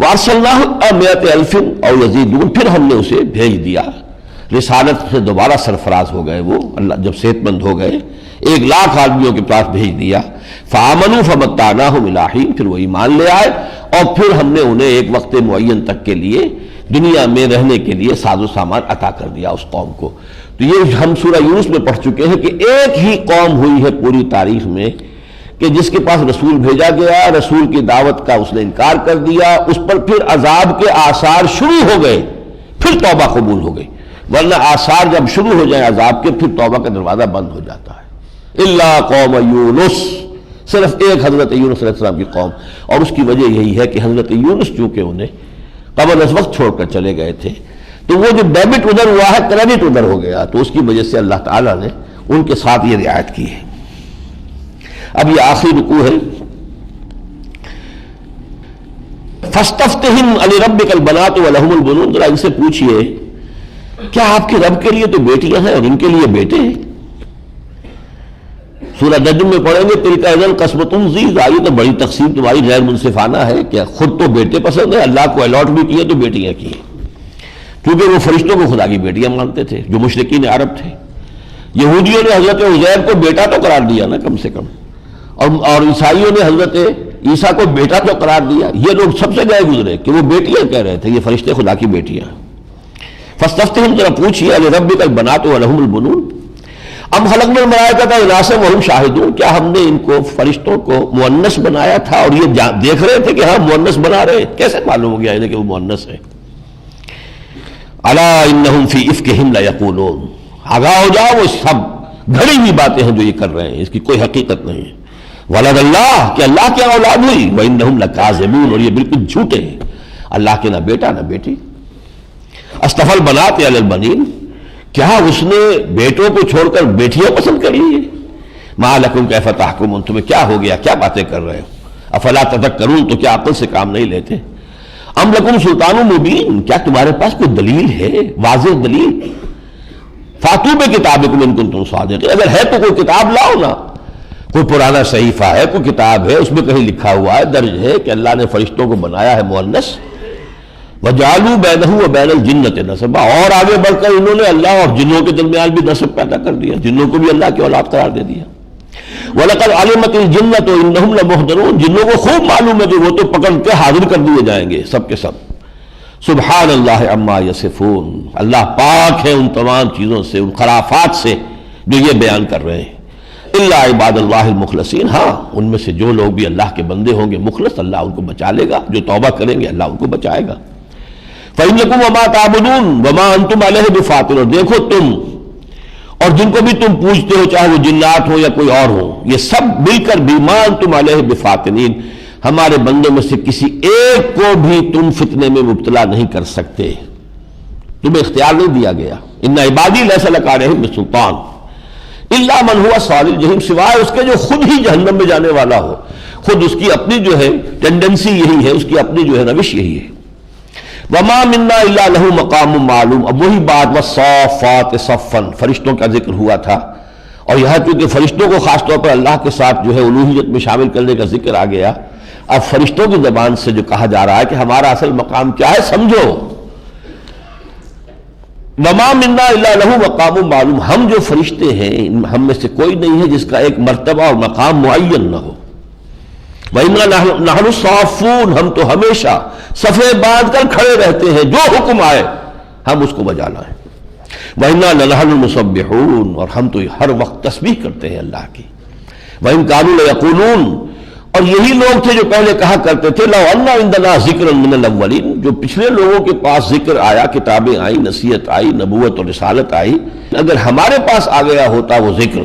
وارسلناہ مئۃ الف او یزیدون، پھر ہم نے اسے بھیج دیا، رسالت سے دوبارہ سرفراز ہو گئے وہ، اللہ جب صحت مند ہو گئے 1,00,000 آدمیوں کے پاس بھیج دیا۔ فآمنوا فمتعناہم الی حین، پھر وہ ایمان لے آئے اور پھر ہم نے انہیں ایک وقت معین تک کے لیے دنیا میں رہنے کے لیے ساز و سامان عطا کر دیا اس قوم کو۔ تو یہ ہم سورہ یونس میں پڑھ چکے ہیں کہ ایک ہی قوم ہوئی ہے پوری تاریخ میں کہ جس کے پاس رسول بھیجا گیا، رسول کی دعوت کا اس نے انکار کر دیا، اس پر پھر عذاب کے آثار شروع ہو گئے، پھر توبہ قبول ہو گئی، ورنہ آثار جب شروع ہو جائیں عذاب کے پھر توبہ کا دروازہ بند ہو جاتا ہے۔ الا قوم یونس، صرف ایک حضرت یونس علیہ السلام کی قوم، اور اس کی وجہ یہی ہے کہ حضرت یونس چونکہ انہیں قبل از وقت چھوڑ کر چلے گئے تھے تو وہ جو ڈیبٹ ادھر ہوا ہے کریڈٹ ادھر ہو گیا، تو اس کی وجہ سے اللہ تعالیٰ نے ان کے ساتھ یہ رعایت کی ہے۔ اب یہ آخری رکوع ہے۔ فاستفتہم لربک البنات ولہم البنون، ذرا ان سے پوچھئے کیا آپ کے رب کے لیے تو بیٹیاں ہیں اور ان کے لیے بیٹے ہیں؟ سورہ نجم میں پڑھیں گے تلک اذا قسمۃ ضیزیٰ، یہ تو بڑی تقسیم تمہاری غیر منصفانہ ہے کہ خود تو بیٹے پسند ہے، اللہ کو الاٹ بھی کیے تو بیٹیاں کی، کیونکہ وہ فرشتوں کو خدا کی بیٹیاں مانتے تھے جو مشرکین عرب تھے۔ یہودیوں نے حضرت عزیر کو بیٹا تو قرار دیا نا کم سے کم، اور عیسائیوں نے حضرت عیسیٰ کو بیٹا تو قرار دیا، یہ لوگ سب سے گئے گزرے کہ وہ بیٹیاں کہہ رہے تھے، یہ فرشتے خدا کی بیٹیاں۔ فاستفتہم، ذرا پوچھئے لربک البنات ولہم البنون ام خلقنا الملائکۃ اناثا وہم شاہدون، کیا ہم نے ان کو فرشتوں کو مؤنث بنایا تھا اور یہ دیکھ رہے تھے کہ ہاں مؤنث بنا رہے، کیسے معلوم ہو گیا انہیں کہ وہ مؤنث ہے؟ الا انہم فی افکہم لیقولون، آگاہ ہو جاؤ وہ سب گھڑی ہوئی باتیں ہیں جو یہ کر رہے ہیں، اس کی کوئی حقیقت نہیں ہے۔ ولد اللہ، کہ اللہ کی اولاد ہوئی، وانہم لکاذبون، اور یہ بالکل جھوٹے ہیں، اللہ کے نہ بیٹا نہ بیٹی۔ اصطفی البنات علی البنین، کیا اس نے بیٹوں کو چھوڑ کر بیٹیاں پسند کر لی؟ ما لکم کیف تحکمون، تمہیں کیا ہو گیا، کیا باتیں کر رہے ہو؟ افلا تذکرون، تو کیا عقل سے کام نہیں لیتے؟ ام لکم سلطان مبین، کیا تمہارے پاس کوئی دلیل ہے، واضح دلیل؟ فاتوا بکتابکم ان کنتم صادقین، اگر ہے تو کوئی کتاب لاؤ نا، کوئی پرانا صحیفہ ہے، کوئی کتاب ہے، اس میں کہیں لکھا ہوا ہے، درج ہے کہ اللہ نے فرشتوں کو بنایا ہے مؤنث۔ وَجَعَلُوا بَيْنَهُ وَبَيْنَ الْجِنَّةِ نَسَبًا، اور آگے بڑھ کر انہوں نے اللہ اور جنوں کے درمیان بھی نسب پیدا کر دیا، جنوں کو بھی اللہ کی اولاد قرار دے دیا۔ وَلَقَدْ عَلِمَتِ الْجِنَّةُ إِنَّهُمْ لَمُحْضَرُونَ، جنوں کو خوب معلوم ہے کہ وہ تو پکڑ کے حاضر کر دیے جائیں گے سب کے سب۔ سبحان اللہ عما یصفون، اللہ پاک ہے ان تمام چیزوں سے، ان خرافات سے جو یہ بیان کر رہے ہیں۔ الا عباد اللہ المخلصین، ہاں ان میں سے جو لوگ بھی اللہ کے بندے ہوں گے مخلص، اللہ ان کو بچا لے گا، جو توبہ کریں گے اللہ ان کو بچائے گا۔ فَإِنَّكُمْ وَمَا تَعْبُدُونَ وَمَا أَنْتُمْ عَلَيْهِ بِفَاتِنُونَ، دیکھو تم اور جن کو بھی تم پوجتے ہو، چاہے وہ جنات ہو یا کوئی اور ہو، یہ سب مل کر بھی مَا أَنْتُمْ عَلَيْهِ بِفَاتِنِينَ، ہمارے بندوں میں سے کسی ایک کو بھی تم فتنے میں مبتلا نہیں کر سکتے، تمہیں اختیار نہیں دیا گیا۔ إِنَّ عِبَادِي لَيْسَ لَكَ عَلَيْهِمْ بِسُلْطَانٍ إِلَّا مَنْ هُوَ صَالِ الْجَحِيمِ، سوائے اس کے جو خود ہی جہنم میں جانے والا ہو، خود اس کی اپنی جو ہے ٹینڈنسی یہی ہے، اس کی اپنی جو ہے روش یہی ہے۔ وما منا الا له مقام معلوم، اب وہی بات والصافات صفا، فرشتوں کا ذکر ہوا تھا، اور یہاں چونکہ فرشتوں کو خاص طور پر اللہ کے ساتھ جو ہے الوہیت میں شامل کرنے کا ذکر آ گیا، اب فرشتوں کی زبان سے جو کہا جا رہا ہے کہ ہمارا اصل مقام کیا ہے سمجھو۔ وما منا الا له مقام معلوم، ہم جو فرشتے ہیں ہم میں سے کوئی نہیں ہے جس کا ایک مرتبہ اور مقام معین نہ ہو۔ وَإِنَّا نَحْنُ الصَّافُّونَ، ہم تو ہمیشہ صفے باندھ کر کھڑے رہتے ہیں، جو حکم آئے ہم اس کو بجانا ہے۔ وَإِنَّا لَنَحْنُ الْمُسَبِّحُونَ، اور ہم تو ہر وقت تسبیح کرتے ہیں اللہ کی۔ وَإِن كَانُوا لَيَقُولُونَ، اور یہی لوگ تھے جو پہلے کہا کرتے تھے لَوْ أَنَّ عِندَنَا ذِكْرًا مِنَ الْأَوَّلِينَ، جو پچھلے لوگوں کے پاس ذکر آیا، کتابیں آئیں، نصیحت آئی، نبوت اور رسالت آئی، اگر ہمارے پاس آ گیا ہوتا وہ ذکر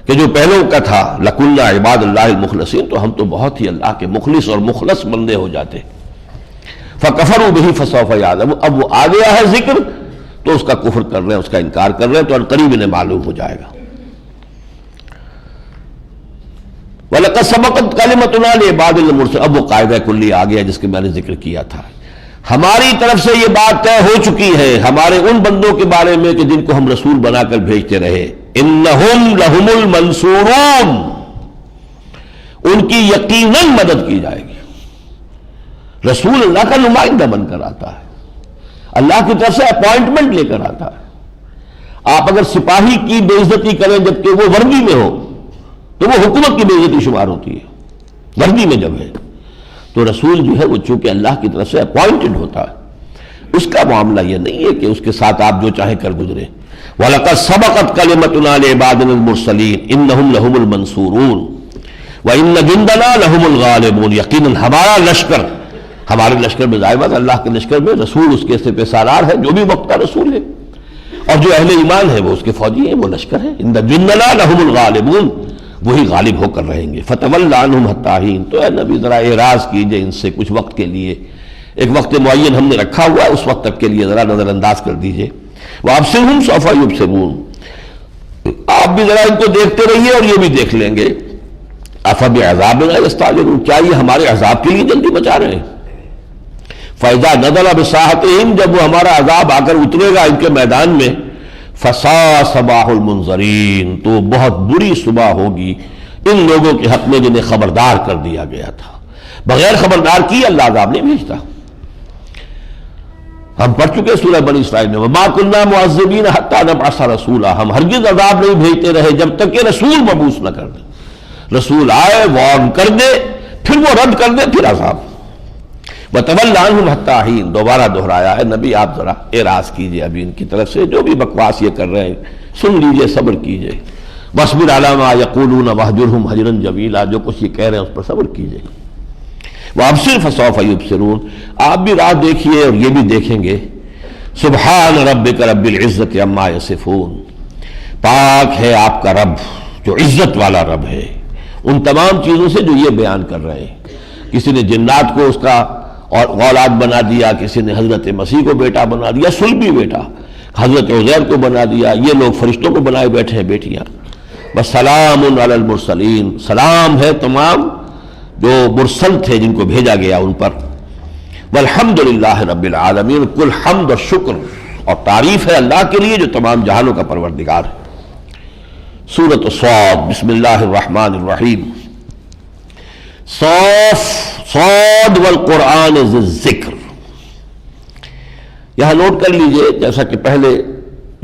کہ جو پہلوں کا تھا لَكُنَّا عِبَادَ اللَّهِ الْمُخْلَصِينَ، تو ہم تو بہت ہی اللہ کے مخلص اور مخلص بندے ہو جاتے. فَكَفَرُوا بِهِ فَسَوْفَ يَعْلَمُونَ، اب وہ آ گیا ہے ذکر تو اس کا کفر کر رہے ہیں، اس کا انکار کر رہے ہیں، تو عنقریب انہیں معلوم ہو جائے گا. وَلَقَدْ سَبَقَتْ كَلِمَتُنَا لِعِبَادِنَا الْمُرْسَلِينَ، اب وہ قاعدہ کلی آ گیا جس کے میں نے ذکر کیا تھا. ہماری طرف سے یہ بات طے ہو چکی ہے ہمارے ان بندوں کے بارے میں کہ جن کو ہم رسول بنا کر بھیجتے رہے. اِنَّهُمْ لَهُمُ الْمَنْصُورُونَ، ان کی یقیناً مدد کی جائے گی. رسول اللہ کا نمائندہ بن کر آتا ہے، اللہ کی طرف سے اپوائنٹمنٹ لے کر آتا ہے. آپ اگر سپاہی کی بے عزتی کریں جبکہ وہ وردی میں ہو تو وہ حکومت کی بے عزتی شمار ہوتی ہے. وردی میں جب ہے تو رسول جو ہے وہ چونکہ اللہ کی طرف سے اپوائنٹڈ ہوتا ہے، اس کا معاملہ یہ نہیں ہے کہ اس کے ساتھ آپ جو چاہیں کر گزرے. وَلَقَدْ سَبَقَتْ كَلِمَتُنَا لِعِبَادِنَا الْمُرْسَلِينَ إِنَّهُمْ لَهُمُ الْمَنْصُورُونَ وَإِنَّ جُنْدَنَا لَهُمُ الْغَالِبُونَ، یقیناً ہمارا لشکر، ہمارے لشکر میں ظاہر بات اللہ کے لشکر میں رسول اس کے سپہ سالار ہے، جو بھی وقت کا رسول ہے، اور جو اہل ایمان ہے وہ اس کے فوجی ہیں، وہ لشکر ہے. إِنَّ جُنْدَنَا لَهُمُ الْغَالِبُونَ، وہی غالب ہو کر رہیں گے. فَتَوَلَّ عَنْهُمْ حَتَّىٰ حِينٍ، تو اے نبی ذرا اعراض کیجئے ان سے کچھ وقت کے لیے، ایک وقت معین ہم نے رکھا ہوا ہے، اس وقت تک کے لیے ذرا نظر انداز کر دیجئے. وَأَبْصِرْهُمْ سَوْفَ يُبْصِرُونَ، آپ بھی ذرا ان کو دیکھتے رہیے اور یہ بھی دیکھ لیں گے. أَفَبِعَذَابِنَا يَسْتَعْجِلُونَ، کیا یہ ہمارے عذاب کے لیے جلدی مچا رہے ہیں؟ فَإِذَا نَزَلَ بِسَاحَتِهِمْ، جب وہ ہمارا عذاب آ کر اترے گا ان کے میدان میں، فَسَاءَ صَبَاحُ الْمُنذَرِينَ، تو بہت بری صبح ہوگی ان لوگوں کے حق میں جنہیں خبردار کر دیا گیا تھا. بغیر خبردار کی اللہ عذاب نہیں بھیجتا. ہم پڑھ چکے سورہ بنی اسرائیل میں وَمَا كُنَّا مُعَذِّبِينَ حَتَّىٰ نَبْعَثَ رَسُولًا، ہم ہرگز عذاب نہیں بھیجتے رہے جب تک کہ رسول مبعوث نہ کر دے. رسول آئے، وارن کر دے، پھر وہ رد کر دے، پھر عذاب. وَتَوَلَّ عَنْهُمْ حَتَّىٰ حِينٍ، دوبارہ دہرایا ہے نبی آپ ذرا اعراض کیجئے ابھی ان کی طرف سے جو بھی بکواس یہ کر رہے ہیں، سن لیجئے، صبر کیجئے. وَاصْبِرْ عَلَىٰ مَا يَقُولُونَ وَاهْجُرْهُمْ هَجْرًا جَمِيلًا، جو کچھ یہ کہہ رہے ہیں اس پر صبر کیجئے. وَأَبْصِرْ فَسَوْفَ يُبْصِرُونَ، آپ بھی راہ دیکھیے اور یہ بھی دیکھیں گے. سبحان ربک رب العزت عما یصفون، پاک ہے آپ کا رب جو عزت والا رب ہے ان تمام چیزوں سے جو یہ بیان کر رہے ہیں. کسی نے جنات کو اس کا اور اولاد بنا دیا، کسی نے حضرت مسیح کو بیٹا بنا دیا، صلبی بیٹا، حضرت عزیر کو بنا دیا، یہ لوگ فرشتوں کو بنائے بیٹھے ہیں بیٹیاں. بس سلام علی المرسلین، سلام ہے تمام جو مرسل تھے جن کو بھیجا گیا ان پر. والحمد للہ رب العالمین، کل حمد اور شکر اور تعریف ہے اللہ کے لیے جو تمام جہانوں کا پروردگار ہے. سورۃ صاد، بسم اللہ الرحمن الرحیم. صاد والقرآن ذی الذکر، یہاں نوٹ کر لیجئے جیسا کہ پہلے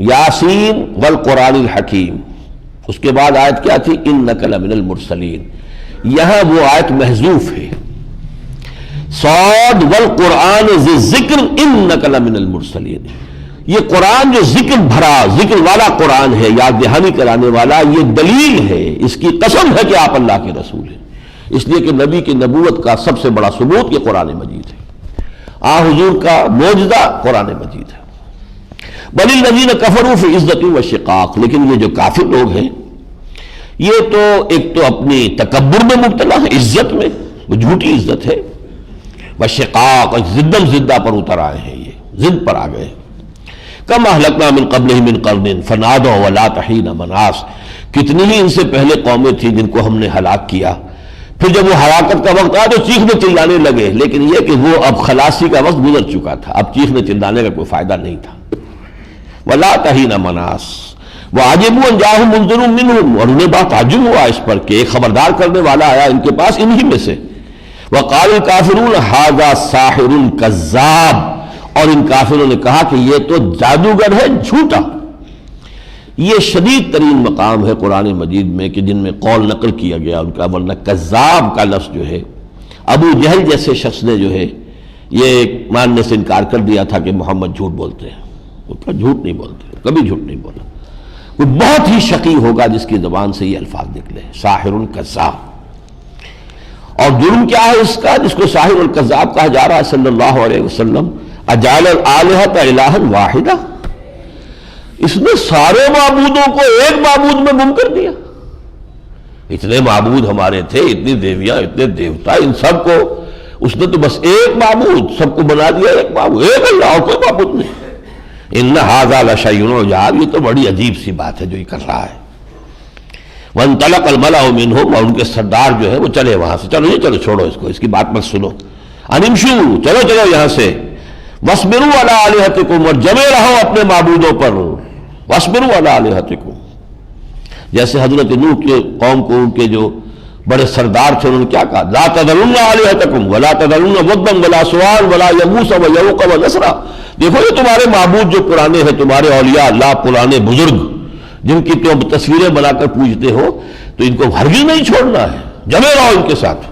یاسین والقرآن الحکیم، اس کے بعد آیت کیا تھی؟ انک لمن المرسلین. یہاں وہ آیت محذوف ہے، صاد والقرآن ذی الذکر انک لمن المرسلین. یہ قرآن جو ذکر بھرا، ذکر والا قرآن ہے، یاد دہانی کرانے والا، یہ دلیل ہے، اس کی قسم ہے کہ آپ اللہ کے رسول ہیں. اس لیے کہ نبی کی نبوت کا سب سے بڑا ثبوت یہ قرآن مجید ہے، حضور کا معجزہ قرآن مجید ہے. بل الذین کفروا فی عزت و شقاق، لیکن یہ جو کافر لوگ ہیں یہ تو ایک تو اپنی تکبر میں مبتلا ہے، عزت میں، وہ جھوٹی عزت ہے، وشقاق، زدم زدہ پر اتر آئے ہیں، یہ زد پر آ گئے. کم اہلکنا من قبلہم من قرن فنادوا ولا تحین مناص، کتنی ہی ان سے پہلے قومیں تھیں جن کو ہم نے ہلاک کیا، پھر جب وہ ہلاکت کا وقت آیا تو چیخنے چلانے لگے، لیکن یہ کہ وہ اب خلاصی کا وقت گزر چکا تھا، اب چیخنے چلانے کا کوئی فائدہ نہیں تھا. ولا تحین مناص وعجبوا ان جاءهم منذر منهم، اور انہیں بات تعجب ہوا اس پر کہ ایک خبردار کرنے والا آیا ان کے پاس انہی میں سے. وقال الکافرون ھذا ساحر کذاب، اور ان کافروں نے کہا کہ یہ تو جادوگر ہے جھوٹا. یہ شدید ترین مقام ہے قرآن مجید میں کہ جن میں قول نقل کیا گیا ان کا، ورنہ کذاب کا لفظ جو ہے ابو جہل جیسے شخص نے جو ہے یہ ماننے سے انکار کر دیا تھا کہ محمد جھوٹ بولتے ہیں. وہ جھوٹ نہیں بولتے، کبھی جھوٹ نہیں بولا. وہ بہت ہی شقی ہوگا جس کی زبان سے یہ الفاظ نکلے، ساحر کذاب. اور جرم کیا ہے اس کا جس کو ساحر الکذاب کہا جا رہا ہے صلی اللہ علیہ وسلم؟ اجعل الآلہۃ الہا واحدہ، اس نے سارے معبودوں کو ایک معبود میں گم کر دیا. اتنے معبود ہمارے تھے، اتنی دیویاں، اتنے دیوتا، ان سب کو اس نے تو بس ایک معبود سب کو بنا دیا، ایک معبود، ایک اللہ، کوئی معبود نہیں۔ ان ھذا لشیء عجاب، یہ تو بڑی عجیب سی بات ہے جو یہ کر رہا ہے۔ وانطلق الملأ منهم، اور ان کے سردار جو ہے وہ چلے وہاں سے، چلو یہ چلو چھوڑو اس کو، اس کی بات مت سنو، ان امشوا، چلو چلو یہاں سے، واصبروا علی آلہتکم، اور جمے رہو اپنے معبودوں پر، واصبروا علی آلہتکم۔ جیسے حضرت نوح کے قوم کو ان کے جو بڑے سردار تھے انہوں نے کیا کہا، لا تذرن آلہتکم ولا تذرن ودا ولا سواعا ولا یغوث ویعوق ونسرا، دیکھو یہ تمہارے معبود جو پرانے ہیں، تمہارے اولیاء اللہ پرانے بزرگ جن کی تم تصویریں بنا کر پوجتے ہو، تو ان کو ہرگز نہیں چھوڑنا ہے، جمے رہو ان کے ساتھ۔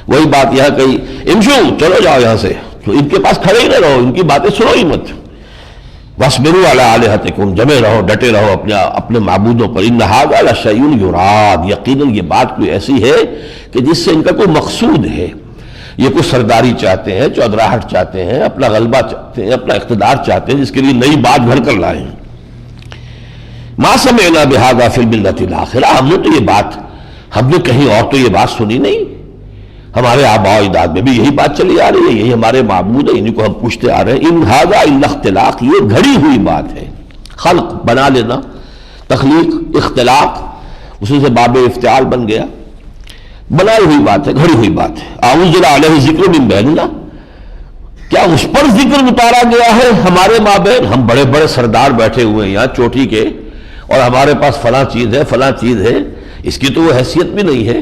وہی بات یہاں کہی، امشوا، چلو جاؤ یہاں سے، تو ان کے پاس کھڑے ہی نہ رہو، ان کی باتیں سنو ہی مت۔ واصبروا علی آلہتکم، جمے رہو، ڈٹے رہو اپنے معبودوں پر، ان ھذا لشیء یراد، یقیناً یہ بات کوئی ایسی ہے کہ جس سے ان کا کوئی مقصود ہے، یہ کوئی سرداری چاہتے ہیں، چودراہٹ چاہتے ہیں، اپنا غلبہ چاہتے ہیں، اپنا اقتدار چاہتے ہیں، جس کے لیے نئی بات گھڑ کر لائے ہیں۔ ما سمعنا بہذا فی الملۃ الاخرہ، ہم نے تو یہ بات، ہم نے کہیں اور تو یہ بات سنی نہیں، ہمارے آباء و اجداد میں بھی یہی بات چلی آ رہی ہے، یہی ہمارے معبود ہیں، انہیں کو ہم پوچھتے آ رہے ہیں۔ ان ھذا الا اختلاق، یہ گھڑی ہوئی بات ہے، خلق بنا لینا، تخلیق، اختلاق، اسی سے باب افتعال بن گیا، بنائی ہوئی بات ہے، گھڑی ہوئی بات ہے۔ انزل علیہ ذکر من بیننا، کیا اس پر ذکر اتارا گیا ہے ہمارے مابین؟ ہم بڑے بڑے سردار بیٹھے ہوئے ہیں یہاں چوٹی کے، اور ہمارے پاس فلاں چیز ہے، فلاں چیز ہے، اس کی تو وہ حیثیت بھی نہیں ہے،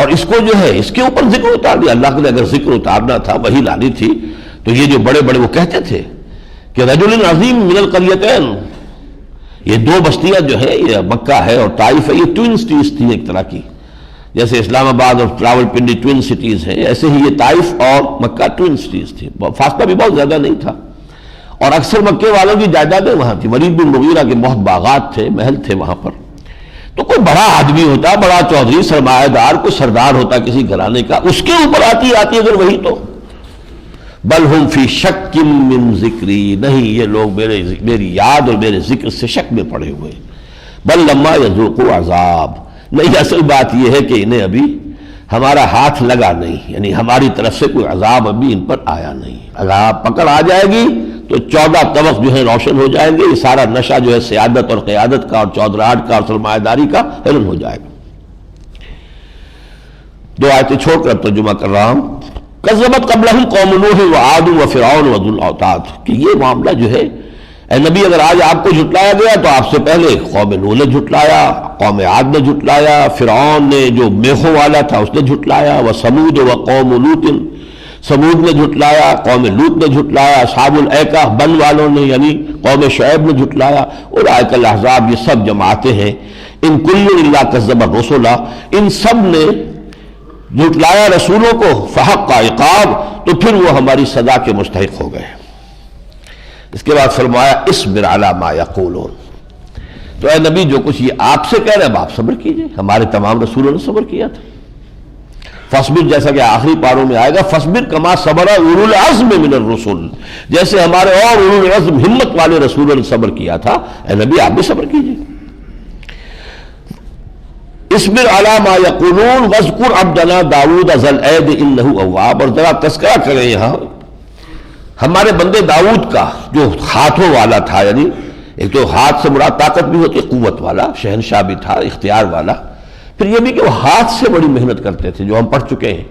اور اس کو جو ہے اس کے اوپر ذکر اتار دیا۔ اللہ نے اگر ذکر اتارنا تھا، وہی لانی تھی، تو یہ جو بڑے بڑے وہ کہتے تھے کہ رجل عظیم من القریتین، یہ دو بستیاں جو ہے، یہ مکہ ہے اور طائف ہے، یہ ٹوین سٹیز تھی ایک طرح کی، جیسے اسلام آباد اور راولپنڈی ٹوین سٹیز ہیں، ایسے ہی یہ طائف اور مکہ ٹوین سٹیز تھی، فاصلہ بھی بہت زیادہ نہیں تھا، اور اکثر مکے والوں کی جائیدادیں وہاں تھی، ولید بن مغیرہ کے بہت باغات تھے، محل تھے وہاں پر۔ تو کوئی بڑا آدمی ہوتا، بڑا چودھری، سرمایہ دار، کوئی سردار ہوتا کسی گھرانے کا، اس کے اوپر آتی اگر وہی تو بل ہم فی شک من ذکری، نہیں یہ لوگ میری یاد اور میرے ذکر سے شک میں پڑے ہوئے، بل لما یذوقوا عذاب، نہیں اصل بات یہ ہے کہ انہیں ابھی ہمارا ہاتھ لگا نہیں، یعنی ہماری طرف سے کوئی عذاب ابھی ان پر آیا نہیں، عذاب پکڑ آ جائے گی تو 14 طبق جو ہے روشن ہو جائیں گے، یہ سارا نشہ جو ہے سیادت اور قیادت کا اور چودراہٹ کا اور سرمایہ داری کا ہلن ہو جائے گا۔ دو آیتیں چھوڑ کر ترجمہ کر رہا ہوں۔ کذبت قبلہم قوم نوح وعاد وفرعون وذو الاوتاد، کہ یہ معاملہ جو ہے اے نبی، اگر آج آپ کو جھٹلایا گیا تو آپ سے پہلے قوم نوح نے جھٹلایا، قوم عاد نے جھٹلایا، فرعون نے جو میخوں والا تھا اس نے جھٹلایا، وثمود وقوم لوط، سمود نے جھٹلایا، قوم لوط نے جھٹلایا، اصحاب الایکہ بن والوں نے یعنی قوم شعیب نے جھٹلایا، اولئک الاحزاب، یہ سب جماعتیں ہیں، ان کل الا کذب الرسل، ان سب نے جھٹلایا رسولوں کو، فحق عقاب، تو پھر وہ ہماری سزا کے مستحق ہو گئے۔ اس کے بعد فرمایا اصبر علی ما یقولون، تو اے نبی جو کچھ یہ آپ سے کہہ رہے ہیں آپ صبر کیجئے، ہمارے تمام رسولوں نے صبر کیا تھا۔ فصبر، جیسا کہ آخری پاروں میں آئے گا، فصبر کما صبر اولو العزم من الرسل، جیسے ہمارے اور اولو العزم ہمت والے رسولوں نے صبر کیا تھا، اے نبی آپ بھی صبر کیجئے۔ اصبر علی ما یقولون واذکر عبدنا داؤد ذا الایدی انہ اواب، اور ذرا تذکرہ کریں یہاں ہمارے بندے داؤد کا جو ہاتھوں والا تھا، یعنی ایک تو ہاتھ سے مراد طاقت بھی ہوتی، قوت والا، شہنشاہ بھی تھا، اختیار والا، پھر یہ بھی کہ وہ ہاتھ سے بڑی محنت کرتے تھے، جو ہم پڑھ چکے ہیں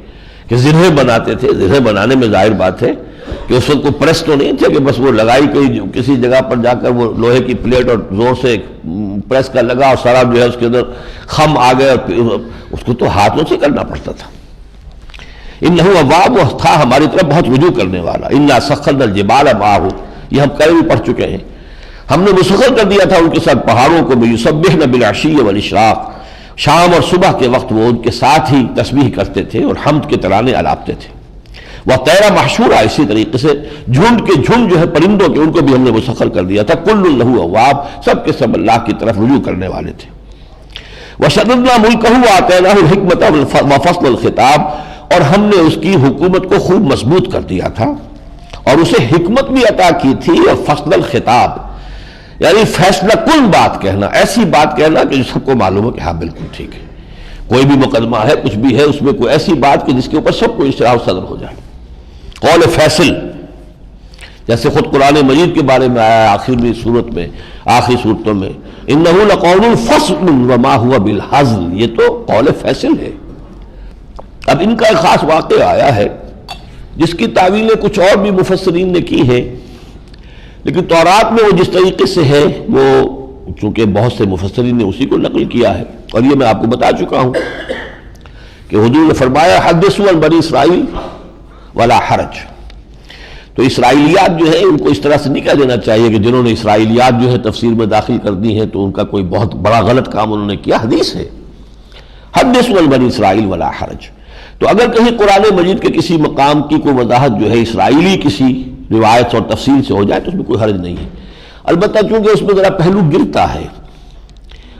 کہ زرہیں بناتے تھے۔ زرہیں بنانے میں ظاہر بات ہے کہ اس وقت کو پریس تو نہیں تھے کہ بس وہ لگائی کوئی کسی جگہ پر جا کر وہ لوہے کی پلیٹ اور زور سے پریس کا لگا اور سارا جو ہے اس کے اندر خم آ گئے، اور اس کو تو ہاتھوں سے کرنا پڑتا تھا۔ انہ اواب، وہ تھا ہماری طرف بہت رجوع کرنے والا۔ انا سخرنا الجبال معہ، یہ ہم کل بھی پڑھ چکے ہیں، ہم نے مسخر کر دیا تھا ان کے ساتھ پہاڑوں کو بھی، یسبحن بالعشی والاشراق، شام اور صبح کے وقت وہ ان کے ساتھ ہی تسبیح کرتے تھے اور حمد کے ترانے الاپتے تھے۔ وَطَيْرَ مَحْشُورًا، اسی طریقے سے جھنڈ کے جھنڈ جو ہے پرندوں کے، ان کو بھی ہم نے مسخر کر دیا تھا۔ کُلٌّ لَهُ أَوَّابٌ، سب کے سب اللہ کی طرف رجوع کرنے والے تھے۔ وَشَدَّدْنَا مُلْكَهُ وَآتَيْنَاهُ الْحِكْمَةَ وَفَصْلَ الْخِطَابِ، اور ہم نے اس کی حکومت کو خوب مضبوط کر دیا تھا اور اسے حکمت بھی عطا کی تھی، اور فصل الخطاب یعنی فیصلہ کن بات کہنا، ایسی بات کہنا کہ جو سب کو معلوم ہو کہ ہاں بالکل ٹھیک ہے۔ کوئی بھی مقدمہ ہے، کچھ بھی ہے، اس میں کوئی ایسی بات کہ جس کے اوپر سب کو اشتراک صدر ہو جائے. قول فیصل، جیسے خود قرآن مجید کے بارے میں آیا آخری صورت میں، آخری صورتوں میں، انہ لقول فصل وما هو بالحزل، یہ تو قول فیصل ہے. اب ان کا ایک خاص واقعہ آیا ہے جس کی تعویلیں کچھ اور بھی مفسرین نے کی ہے، لیکن تورات میں وہ جس طریقے سے ہے وہ چونکہ بہت سے مفسرین نے اسی کو نقل کیا ہے، اور یہ میں آپ کو بتا چکا ہوں کہ حضور نے فرمایا حدثوا عن بنی اسرائیل ولا حرج. تو اسرائیلیات جو ہے ان کو اس طرح سے نہیں کہہ دینا چاہیے کہ جنہوں نے اسرائیلیات جو ہے تفسیر میں داخل کر دی ہیں تو ان کا کوئی بہت بڑا غلط کام انہوں نے کیا. حدیث ہے حدثوا عن بنی اسرائیل ولا حرج. تو اگر کہیں قرآن مجید کے کسی مقام کی کوئی وضاحت جو ہے اسرائیلی کسی روایت اور تفسیر سے ہو جائے تو اس میں کوئی حرج نہیں ہے. البتہ چونکہ اس میں ذرا پہلو گرتا ہے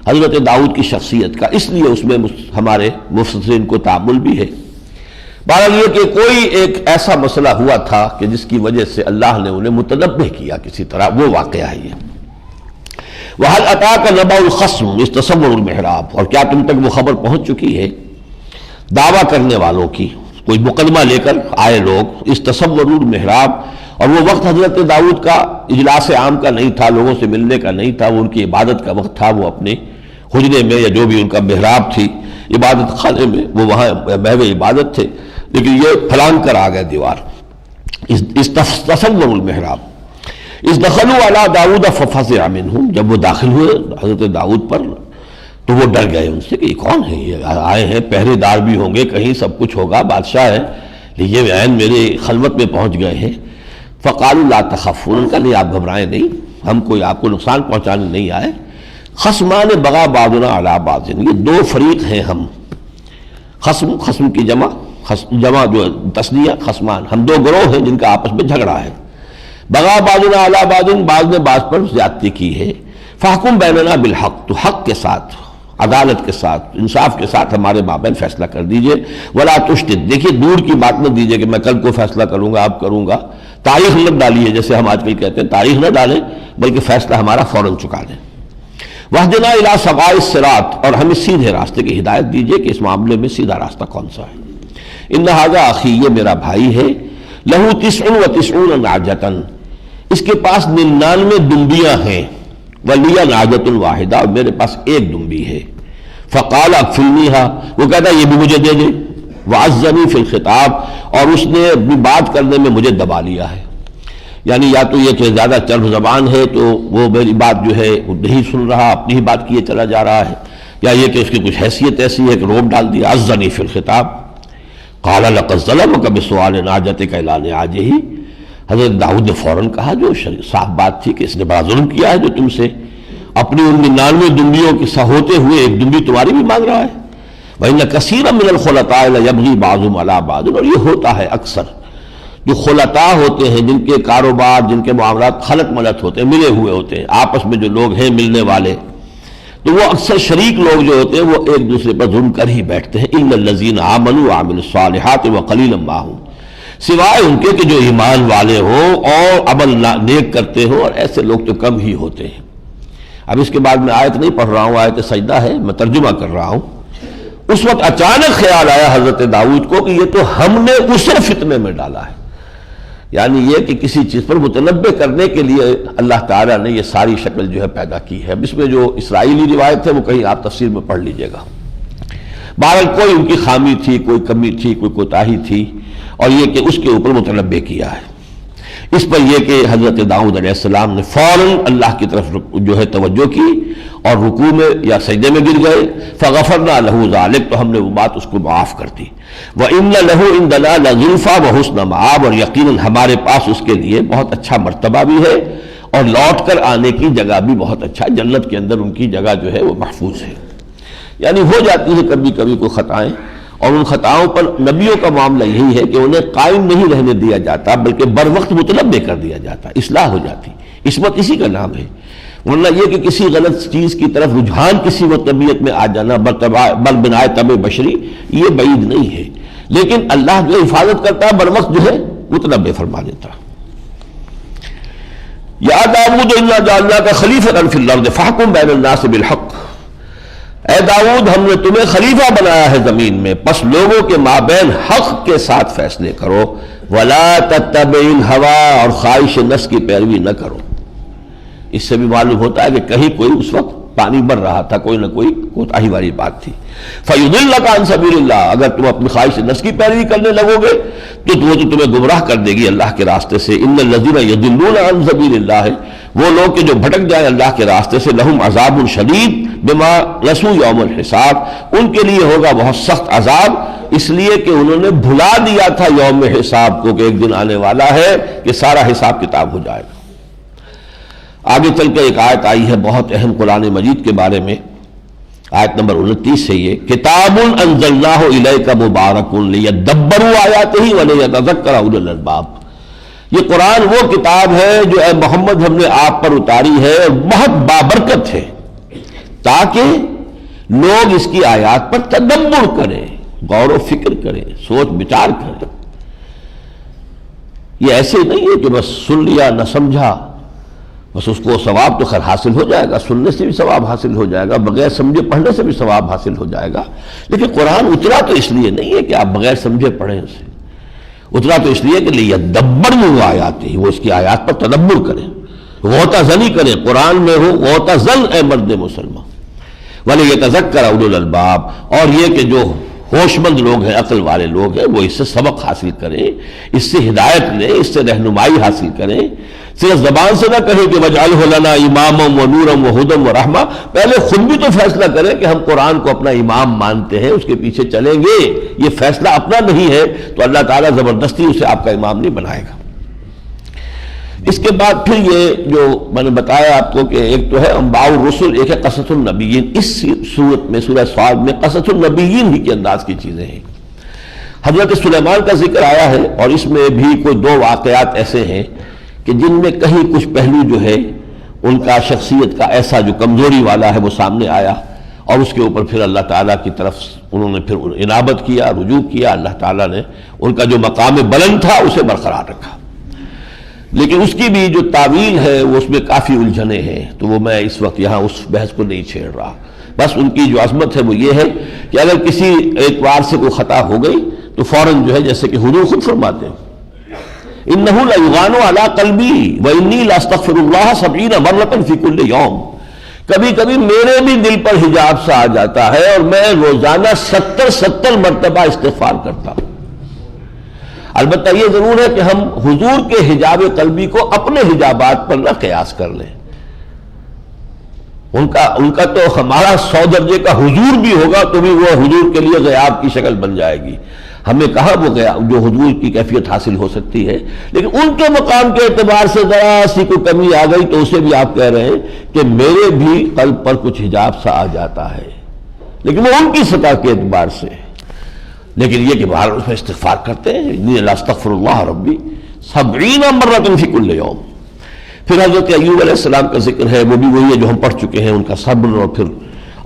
حضرت داؤد کی شخصیت کا، اس لیے اس میں ہمارے مفسرین کو تعامل بھی ہے. بہرحال یہ کہ کوئی ایک ایسا مسئلہ ہوا تھا کہ جس کی وجہ سے اللہ نے انہیں متنبہ کیا کسی طرح، وہ واقعہ ہے یہ. وَهَلْ أَتَاكَ نَبَأُ الْخَصْمِ إِذْ تَسَوَّرُوا الْمِحْرَابَ، اور کیا تم تک وہ خبر پہنچ چکی ہے دعویٰ کرنے والوں کی، کوئی مقدمہ لے کر آئے لوگ، إِذْ تَسَوَّرُوا الْمِحْرَابَ، اور وہ وقت حضرت داؤد کا اجلاس عام کا نہیں تھا، لوگوں سے ملنے کا نہیں تھا، وہ ان کی عبادت کا وقت تھا. وہ اپنے حجرے میں یا جو بھی ان کا محراب تھی عبادت خانے میں، وہ وہاں محو عبادت تھے، لیکن یہ پھلانگ کر آ گئے دیوار. اس تصور المحراب اس دخلوا علی داؤد ففزع منہم، جب وہ داخل ہوئے حضرت داؤد پر تو وہ ڈر گئے ان سے کہ یہ کون ہے، یہ آئے ہیں، پہرے دار بھی ہوں گے، کہیں سب کچھ ہوگا، بادشاہ ہے، لیکن یہ عین میرے خلوت میں پہنچ گئے ہیں. فقالوا لا تخافوا، ان کا نہیں آپ گھبرائیں نہیں، ہم کوئی آپ کو نقصان پہنچانے نہیں آئے. خصمان بغا بعضنا علی بعض، یہ دو فریق ہیں ہم. خصم کی جمع جو تسنیہ خصمان، ہم دو گروہ ہیں جن کا آپس میں جھگڑا ہے. بغا بعضنا علی بعض، بعض نے بعض پر زیادتی کی ہے. فاحکم بیننا بالحق، تو حق کے ساتھ، عدالت کے ساتھ، انصاف کے ساتھ ہمارے مابین فیصلہ کر دیجئے. ولا تشتت، دیکھیے دور کی بات نہ دیجئے کہ میں کل کو فیصلہ کروں گا، اب کروں گا. تاریخ نہ ڈالیے، جیسے ہم آج کل کہتے ہیں تاریخ نہ ڈالیں، بلکہ فیصلہ ہمارا فوراً چکا دیں. وَاهْدِنَا إِلَىٰ سَوَاءِ الصِّرَاطِ، اور ہمیں سیدھے راستے کی ہدایت دیجئے کہ اس معاملے میں سیدھا راستہ کون سا ہے. إِنَّ هَذَا أَخِي، یہ میرا بھائی ہے. لَهُ 99 نَعْجَةً، اس کے پاس 99 دمبیاں ہیں. وَلِيَ نَعْجَةٌ وَاحِدَةٌ، اور میرے پاس ایک دمبی ہے. فَقَالَ أَكْفِلْنِيهَا، وہ کہتا ہے یہ بھی مجھے دے دے. وَعَزَّنِي فِي الْخِطَابِ، اور اس نے اپنی بات کرنے میں مجھے دبا لیا ہے. یعنی یا تو یہ کہ زیادہ چرب زبان ہے تو وہ میری بات جو ہے وہ نہیں سن رہا، اپنی ہی بات کیے چلا جا رہا ہے، یا یہ کہ اس کی کچھ حیثیت ایسی ہے کہ روب ڈال دیا. عزنی فی الخطاب. قال لقد ظلمک بسؤال نعجتک الی نعاجہ، حضرت داؤد نے فوراً کہا جو صاف بات تھی کہ اس نے بڑا ظلم کیا ہے جو تم سے اپنی ان 99 دمبیوں کے ہوتے ہوئے ایک دمبی تمہاری بھی مانگ رہا ہے. وَإِنَّ كَثِيرًا مِنَ الْخُلَطَاءِ لَيَبْغِي بَعْضُهُمْ عَلَىٰ بَعْضٍ، اور یہ ہوتا ہے اکثر جو خلطاء ہوتے ہیں، جن کے کاروبار، جن کے معاملات خلط ملط ہوتے ہیں، ملے ہوئے ہوتے ہیں، آپس میں جو لوگ ہیں ملنے والے، تو وہ اکثر شریک لوگ جو ہوتے ہیں وہ ایک دوسرے پر ظلم کر ہی بیٹھتے ہیں. إِلَّا الَّذِينَ آمَنُوا وَعَمِلُوا الصَّالِحَاتِ وَقَلِيلًا مَّا هُمْ، سوائے ان کے کہ جو ایمان والے ہوں اور عمل نیک کرتے ہوں، اور ایسے لوگ تو کم ہی ہوتے ہیں. اب اس کے بعد میں آیت نہیں پڑھ رہا ہوں، آیت سجدہ ہے، میں ترجمہ کر رہا ہوں. اس وقت اچانک خیال آیا حضرت داؤد کو کہ یہ تو ہم نے اسے فتنے میں ڈالا ہے. یعنی یہ کہ کسی چیز پر متنبہ کرنے کے لیے اللہ تعالیٰ نے یہ ساری شکل جو ہے پیدا کی ہے. اب اس میں جو اسرائیلی روایت ہے وہ کہیں آپ تفسیر میں پڑھ لیجئے گا. بہرحال کوئی ان کی خامی تھی، کوئی کمی تھی، کوئی کوتاہی تھی، اور یہ کہ اس کے اوپر متنبہ کیا ہے. اس پر یہ کہ حضرت داؤد علیہ السلام نے فوراً اللہ کی طرف جو ہے توجہ کی اور رکوع میں یا سجدے میں گر گئے. فغفرنا له ذلك، تو ہم نے وہ بات اس کو معاف کر دی. وَإِنَّ لَهُ عِندَنَا لَزُلْفَىٰ وَحُسْنَ مَآبٍ، اور یقیناً ہمارے پاس اس کے لیے بہت اچھا مرتبہ بھی ہے اور لوٹ کر آنے کی جگہ بھی بہت اچھا. جنت کے اندر ان کی جگہ جو ہے وہ محفوظ ہے. یعنی ہو جاتی ہے کبھی کبھی کوئی خطائیں، اور ان خطاؤں پر نبیوں کا معاملہ یہی ہے کہ انہیں قائم نہیں رہنے دیا جاتا بلکہ بر وقت متنبہ کر دیا جاتا، اصلاح ہو جاتی. عصمت اسی کا نام ہے. ورنہ یہ کہ کسی غلط چیز کی طرف رجحان کسی وقت طبیعت میں آ جانا بل بنائے طبع بشری، یہ بعید نہیں ہے، لیکن اللہ جو حفاظت کرتا ہے بر وقت جو ہے متنبہ فرما دیتا. یا داؤد انا جعلناک خلیفۃ فی الارض فاحکم بین الناس بالحق، اے داؤد ہم نے تمہیں خلیفہ بنایا ہے زمین میں، پس لوگوں کے مابین حق کے ساتھ فیصلے کرو، ولا تتبع الہوی، اور خواہش نفس کی پیروی نہ کرو۔ اس سے بھی معلوم ہوتا ہے کہ کہیں کوئی اس وقت پانی بھر رہا تھا، کوئی نہ کوئی کوتاہی والی بات تھی۔ فَيُضِلَّكَ عَن سَبِيلِ اللَّهِ، اگر تم اپنی خواہش نفس کی پیروی کرنے لگو گے تو وہ تو تمہیں گمراہ کر دے گی اللہ کے راستے سے۔ إِنَّ الَّذِينَ يَضِلُّونَ عَن سَبِيلِ اللَّهِ، وہ لوگ کہ جو بھٹک جائیں اللہ کے راستے سے، لَهُمْ عَذَابٌ شَدِيدٌ بِمَا نَسُوا يَوْمَ الْحِسَابِ، ان کے لیے ہوگا بہت سخت عذاب اس لیے کہ انہوں نے بھلا دیا تھا یوم حساب کو، کہ ایک دن آنے والا ہے کہ سارا حساب کتاب ہو جائے گا۔ آگے چل کے ایک آیت آئی ہے بہت اہم قرآن مجید کے بارے میں، آیت نمبر 29 سے یہ کتاب انزلناہ الیک مبارک لیدبروا آیاتہ ولیتذکر اولو الالباب، یہ قرآن وہ کتاب ہے جو اے محمد ہم نے آپ پر اتاری ہے اور بہت بابرکت ہے، تاکہ لوگ اس کی آیات پر تدبر کریں، غور و فکر کریں، سوچ بچار کریں۔ یہ ایسے نہیں ہے کہ بس سن لیا نہ سمجھا، بس اس کو ثواب تو خیر حاصل ہو جائے گا، سننے سے بھی ثواب حاصل ہو جائے گا، بغیر سمجھے پڑھنے سے بھی ثواب حاصل ہو جائے گا، لیکن قرآن اترا تو اس لیے نہیں ہے کہ آپ بغیر سمجھے پڑھیں اسے، اترا تو اس لیے کہ لیدبروا آیاتہ، وہ اس کی آیات پر تدبر کریں، غوطہ زنی کریں، قرآن میں ہو غوطہ زن اے مرد مسلمان، ولیتذکر اولو الالباب، اور یہ کہ جو ہوش مند لوگ ہیں، عقل والے لوگ ہیں، وہ اس سے سبق حاصل کریں، اس سے ہدایت لیں، اس سے رہنمائی حاصل کریں، صرف زبان سے نہ کہیں کہ وَاجْعَلْهُ لَنَا إِمَامًا وَنُورًا وَهُدًى وَرَحْمَةً، پہلے خود بھی تو فیصلہ کریں کہ ہم قرآن کو اپنا امام مانتے ہیں، اس کے پیچھے چلیں گے، یہ فیصلہ اپنا نہیں ہے تو اللہ تعالیٰ زبردستی اسے آپ کا امام نہیں بنائے گا۔ اس کے بعد پھر یہ جو میں نے بتایا آپ کو کہ ایک تو ہے انباء الرسل، ایک ہے قصص النبیین، اس صورت میں سورہ صاد میں قصص النبیین ہی کے انداز کی چیزیں ہیں۔ حضرت سلیمان کا ذکر آیا ہے اور اس میں بھی کوئی دو واقعات ایسے ہیں کہ جن میں کہیں کچھ پہلو جو ہے ان کا شخصیت کا ایسا جو کمزوری والا ہے وہ سامنے آیا، اور اس کے اوپر پھر اللہ تعالیٰ کی طرف انہوں نے پھر انابت کیا، رجوع کیا، اللہ تعالیٰ نے ان کا جو مقام بلند تھا اسے برقرار رکھا۔ لیکن اس کی بھی جو تعویل ہے وہ اس میں کافی الجھنیں ہیں، تو وہ میں اس وقت یہاں اس بحث کو نہیں چھیڑ رہا، بس ان کی جو عظمت ہے وہ یہ ہے کہ اگر کسی اعتبار سے کوئی خطا ہو گئی تو فوراً جو ہے جیسے کہ حضور خود فرماتے ہیں انہ لیغان علی قلبی وانی لاستغفر اللہ 70 مرۃ فی کل یوم، کبھی کبھی میرے بھی دل پر حجاب سا آ جاتا ہے اور میں روزانہ 70 مرتبہ استغفار کرتا ہوں۔ البتہ یہ ضرور ہے کہ ہم حضور کے حجاب قلبی کو اپنے حجابات پر نہ قیاس کر لیں، ان کا تو ہمارا 100 درجے کا حضور بھی ہوگا تو بھی وہ حضور کے لیے غیاب کی شکل بن جائے گی، ہمیں کہاں وہ جو حضور کی کیفیت حاصل ہو سکتی ہے، لیکن ان کے مقام کے اعتبار سے ذرا سی کوئی کمی آ گئی تو اسے بھی آپ کہہ رہے ہیں کہ میرے بھی قلب پر کچھ حجاب سا آ جاتا ہے، لیکن وہ ان کی سطح کے اعتبار سے، لیکن یہ کہ باہر اس میں استغفار کرتے ہیں، انی لاستغفر اللہ ربی 70 مرۃ فی کل یوم۔ پھر حضرت ایوب علیہ السلام کا ذکر ہے، وہ بھی وہی ہے جو ہم پڑھ چکے ہیں، ان کا صبر، اور پھر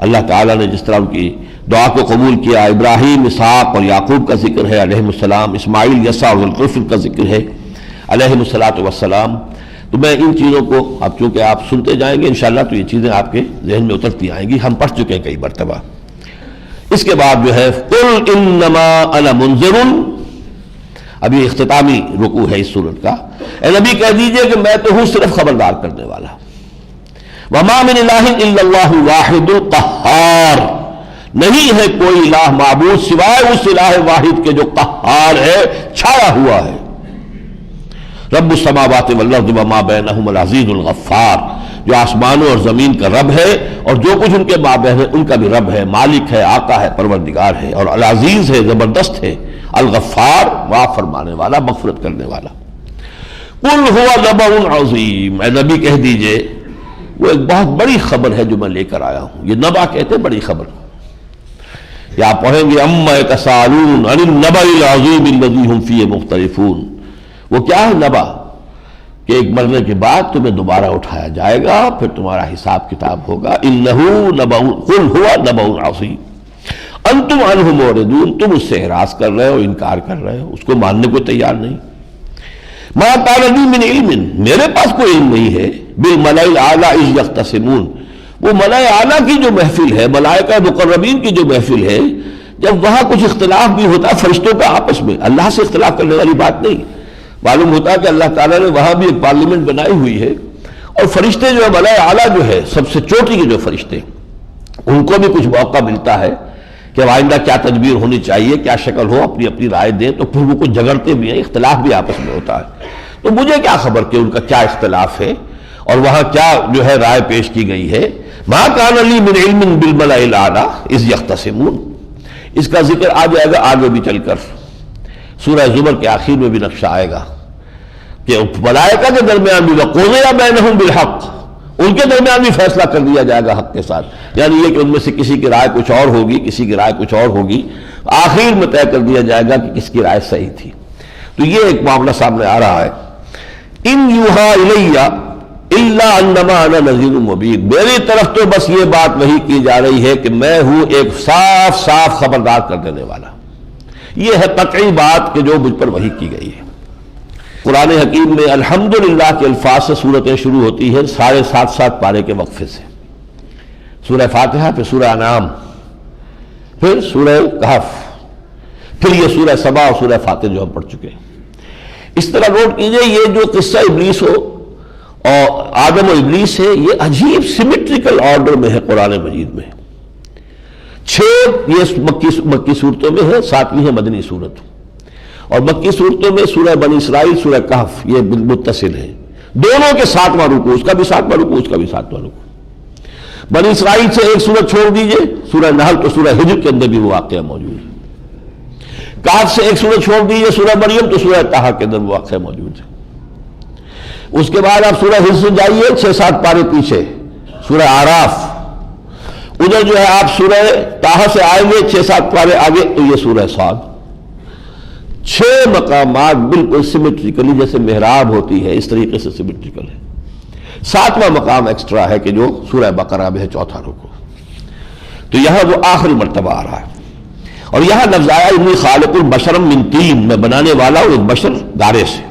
اللہ تعالیٰ نے جس طرح ان کی دعا کو قبول کیا۔ ابراہیم، اسحاق اور یعقوب کا ذکر ہے علیہ السلام، اسماعیل، یسع اور ذوالکفل کا ذکر ہے علیہ السلام۔ تو میں ان چیزوں کو اب چونکہ آپ سنتے جائیں گے انشاءاللہ تو یہ چیزیں آپ کے ذہن میں اترتی آئیں گی، ہم پڑھ چکے ہیں کئی مرتبہ۔ اس کے بعد جو ہے قل انما انا منذر، اب یہ اختتامی رکوع ہے اس سورت کا، اے نبی کہہ دیجئے کہ میں تو ہوں صرف خبردار کرنے والا۔ وما من الہ الا اللہ الواحد القہار، نہیں ہے کوئی الہ معبود سوائے اس الہ واحد کے جو قہار ہے، چھایا ہوا ہے۔ رب السماوات والارض وما بینہما العزیز الغفار، جو آسمانوں اور زمین کا رب ہے اور جو کچھ ان کے مابین ہے ان کا بھی رب ہے، مالک ہے، آقا ہے، پروردگار ہے، اور العزیز ہے، زبردست ہے، الغفار معاف فرمانے والا، مغفرت کرنے والا۔ قل هو نبأ عظیم، اے نبی کہہ دیجئے وہ ایک بہت بڑی خبر ہے جو میں لے کر آیا ہوں۔ یہ نبأ کہتے ہیں بڑی خبر، یا آپ پڑھیں گے اما یتساءلون عن النبأ العظیم الذی هم فیہ مختلفون۔ وہ کیا ہے نبأ؟ کہ ایک مرنے کے بعد تمہیں دوبارہ اٹھایا جائے گا، پھر تمہارا حساب کتاب ہوگا۔ انہ نبأ، قل هو نبأ عظیم انتم عنہ معرضون، تم اس سے اعراض کر رہے ہو، انکار کر رہے ہو، اس کو ماننے کو تیار نہیں۔ ما کان لی من علم، میرے پاس کوئی علم نہیں ہے، بالملأ الاعلی اذ یختصمون، وہ ملائے اعلیٰ کی جو محفل ہے، ملائکہ مقربین کی جو محفل ہے، جب وہاں کچھ اختلاف بھی ہوتا ہے فرشتوں کا آپس میں، اللہ سے اختلاف کرنے والی بات نہیں، معلوم ہوتا ہے کہ اللہ تعالیٰ نے وہاں بھی ایک پارلیمنٹ بنائی ہوئی ہے، اور فرشتے جو ہے ملائے اعلیٰ جو ہے سب سے چوٹی کے جو فرشتے، ان کو بھی کچھ موقع ملتا ہے کہ آئندہ کیا تدبیر ہونی چاہیے، کیا شکل ہو، اپنی اپنی رائے دیں، تو پھر وہ کچھ جھگڑتے بھی ہیں، اختلاف بھی آپس میں ہوتا ہے۔ تو مجھے کیا خبر کہ ان کا کیا اختلاف ہے اور وہاں کیا جو ہے رائے پیش کی گئی ہے۔ ما کان لی من علم بالملأ الاعلی اذ یختصمون، اس کا ذکر آ جائے گا آگے بھی چل کر، سورہ زمر کے آخر میں بھی نقشہ آئے گا کہ ملائکہ کے درمیان بھی وقضی بینہم بالحق، ان کے درمیان بھی فیصلہ کر دیا جائے گا حق کے ساتھ، یعنی یہ کہ ان میں سے کسی کی رائے کچھ اور ہوگی، کسی کی رائے کچھ اور ہوگی، آخر میں طے کر دیا جائے گا کہ کس کی رائے صحیح تھی۔ تو یہ ایک معاملہ سامنے آ رہا ہے۔ ان یوحا الی الا انما انا نذیر مبین، میری طرف تو بس یہ بات وحی کی جا رہی ہے کہ میں ہوں ایک صاف صاف خبردار کر دینے والا۔ یہ ہے قطعی بات کہ جو مجھ پر وحی کی گئی ہے۔ قرآن حکیم میں الحمدللہ کے الفاظ سے صورتیں شروع ہوتی ہیں 7.5 پارے کے وقفے سے، سورہ فاتحہ، پھر سورہ انعام، پھر سورہ کہف، پھر یہ سورہ سبا اور سورہ فاتر جو ہم پڑھ چکے ہیں۔ اس طرح نوٹ کیجئے یہ جو قصہ ابلیس ہو اور آدم و ابلیس ہے، یہ عجیب سیمیٹریکل آرڈر میں ہے قرآن مجید میں۔ 6 یہ مکی صورتوں میں ہے، 7ویں ہے مدنی صورت، اور مکی صورتوں میں سورہ بنی اسرائیل، سورہ کہف یہ متصل ہے، دونوں کے 7واں رکوع، اس کا بھی 7واں رکوع، اس کا بھی 7واں رکوع۔ بنی اسرائیل سے ایک سورت چھوڑ دیجئے، سورہ نحل تو سورہ ہجر کے اندر بھی وہ واقعہ موجود ہے۔ کہف سے ایک سورت چھوڑ دیجئے، سورہ مریم تو سورہ طٰہٰ کے اندر وہ واقعہ موجود ہے۔ اس کے بعد آپ سورہ ہجر سے جائیے 6-7 پارے پیچھے، سورہ اعراف، ادھر جو ہے آپ سورہ طٰہٰ سے آئیں گے 6-7 پارے آگے تو یہ سورہ صاد۔ 6 مقامات بالکل سیمیٹریکلی جیسے محراب ہوتی ہے اس طریقے سے سیمیٹریکل ہے۔ 7واں مقام ایکسٹرا ہے کہ جو سورہ بقرہ میں ہے 4تھا رکوع، تو یہاں وہ آخری مرتبہ آ رہا ہے۔ اور یہاں لفظ آیا انی خالق البشر من طین، میں بنانے والا ہوں ایک بشر گارے سے۔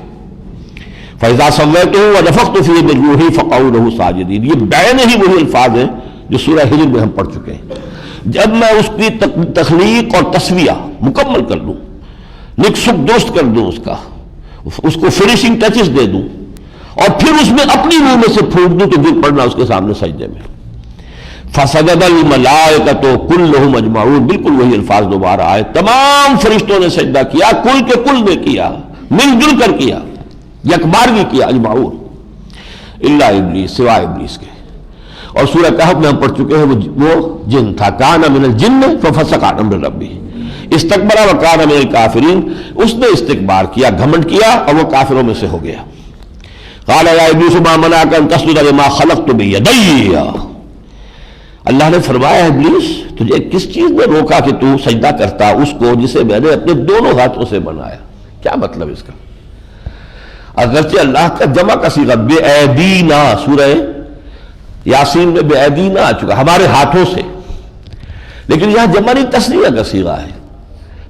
فَإِذَا سَوَّيْتُهُ وَنَفَخْتُ فِيهِ مِن رُوحِي فَقَعُوا لَهُ سَاجِدِينَ، یہ بعین ہی وہی الفاظ ہیں جو سورہ ہجر میں ہم پڑھ چکے ہیں۔ جب میں اس کی تخلیق اور تسویہ مکمل کر دوں، نقص درست کر دوں، اس کو فنیشنگ ٹچز دے دوں، اور پھر اس میں اپنی روح میں سے پھونک دوں تو گر پڑنا اس کے سامنے سجدے میں۔ فسجد الملائکۃ کلھم اجمعون، بالکل وہی الفاظ دوبارہ آئے، تمام فرشتوں نے سجدہ کیا، کل کے کل نے کیا، مل جل کر کیا، یکبارگی کیا، اجمعون، الا ابلیس، سوائے ابلیس کے۔ اور سورہ کہف میں ہم پڑھ چکے ہیں وہ جن تھا، کان من الجن ففسق عن امر ربہ، استکبر وکان من الکافرین، اس نے استکبار کیا، گھمنڈ کیا اور وہ کافروں میں سے ہو گیا۔ قال یا ابلیس ما منعک ان تسجد لما خلقت بیدی، اللہ نے فرمایا ابلیس تجھے کس چیز نے روکا کہ تو سجدہ کرتا اس کو جسے میں نے اپنے دونوں ہاتھوں سے بنایا؟ کیا مطلب اس کا؟ اگرچہ اللہ کا جمع کا صیغہ بے ایدینا، سورہ یاسین میں بے ایدینا آ چکا، ہمارے ہاتھوں سے، لیکن یہاں جمع نہیں تثنیہ کا صیغہ ہے،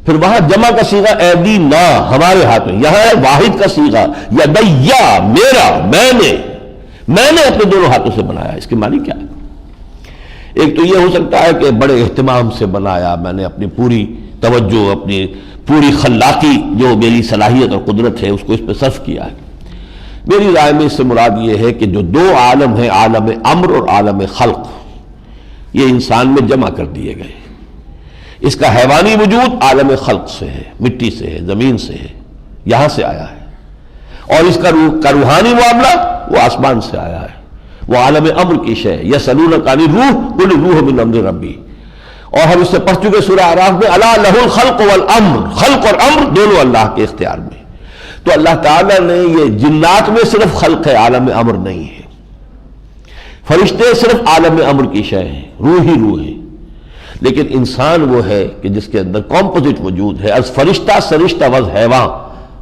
پھر وہاں جمع کا صیغہ ایدینا، ہمارے ہاتھوں، یہاں ہے واحد کا صیغہ یدیا، میرا، میں نے اپنے دونوں ہاتھوں سے بنایا۔ اس کے معنی کیا ہے؟ ایک تو یہ ہو سکتا ہے کہ بڑے اہتمام سے بنایا، میں نے اپنی پوری توجہ، اپنی پوری خلاقی جو میری صلاحیت اور قدرت ہے اس کو اس پہ صرف کیا ہے۔ میری رائے میں اس سے مراد یہ ہے کہ جو 2 عالم ہیں، عالم امر اور عالم خلق، یہ انسان میں جمع کر دیے گئے۔ اس کا حیوانی وجود عالم خلق سے ہے، مٹی سے ہے، زمین سے ہے، یہاں سے آیا ہے، اور اس کا روحانی معاملہ وہ آسمان سے آیا ہے، وہ عالم امر کی شے، یسألونک عن الروح قل الروح من امر ربی۔ اور ہم اس سے پڑھ چکے سورہ اعراف میں الا لہ الخلق والامر، خلق اور امر دونوں اللہ کے اختیار میں۔ تو اللہ تعالیٰ نے یہ جنات میں صرف خلق ہے، عالم امر نہیں ہے، فرشتے صرف عالم امر کی شے ہیں، روح ہی روح ہے، لیکن انسان وہ ہے کہ جس کے اندر کمپوزٹ وجود ہے، از فرشتہ سرشتہ وز حیوان،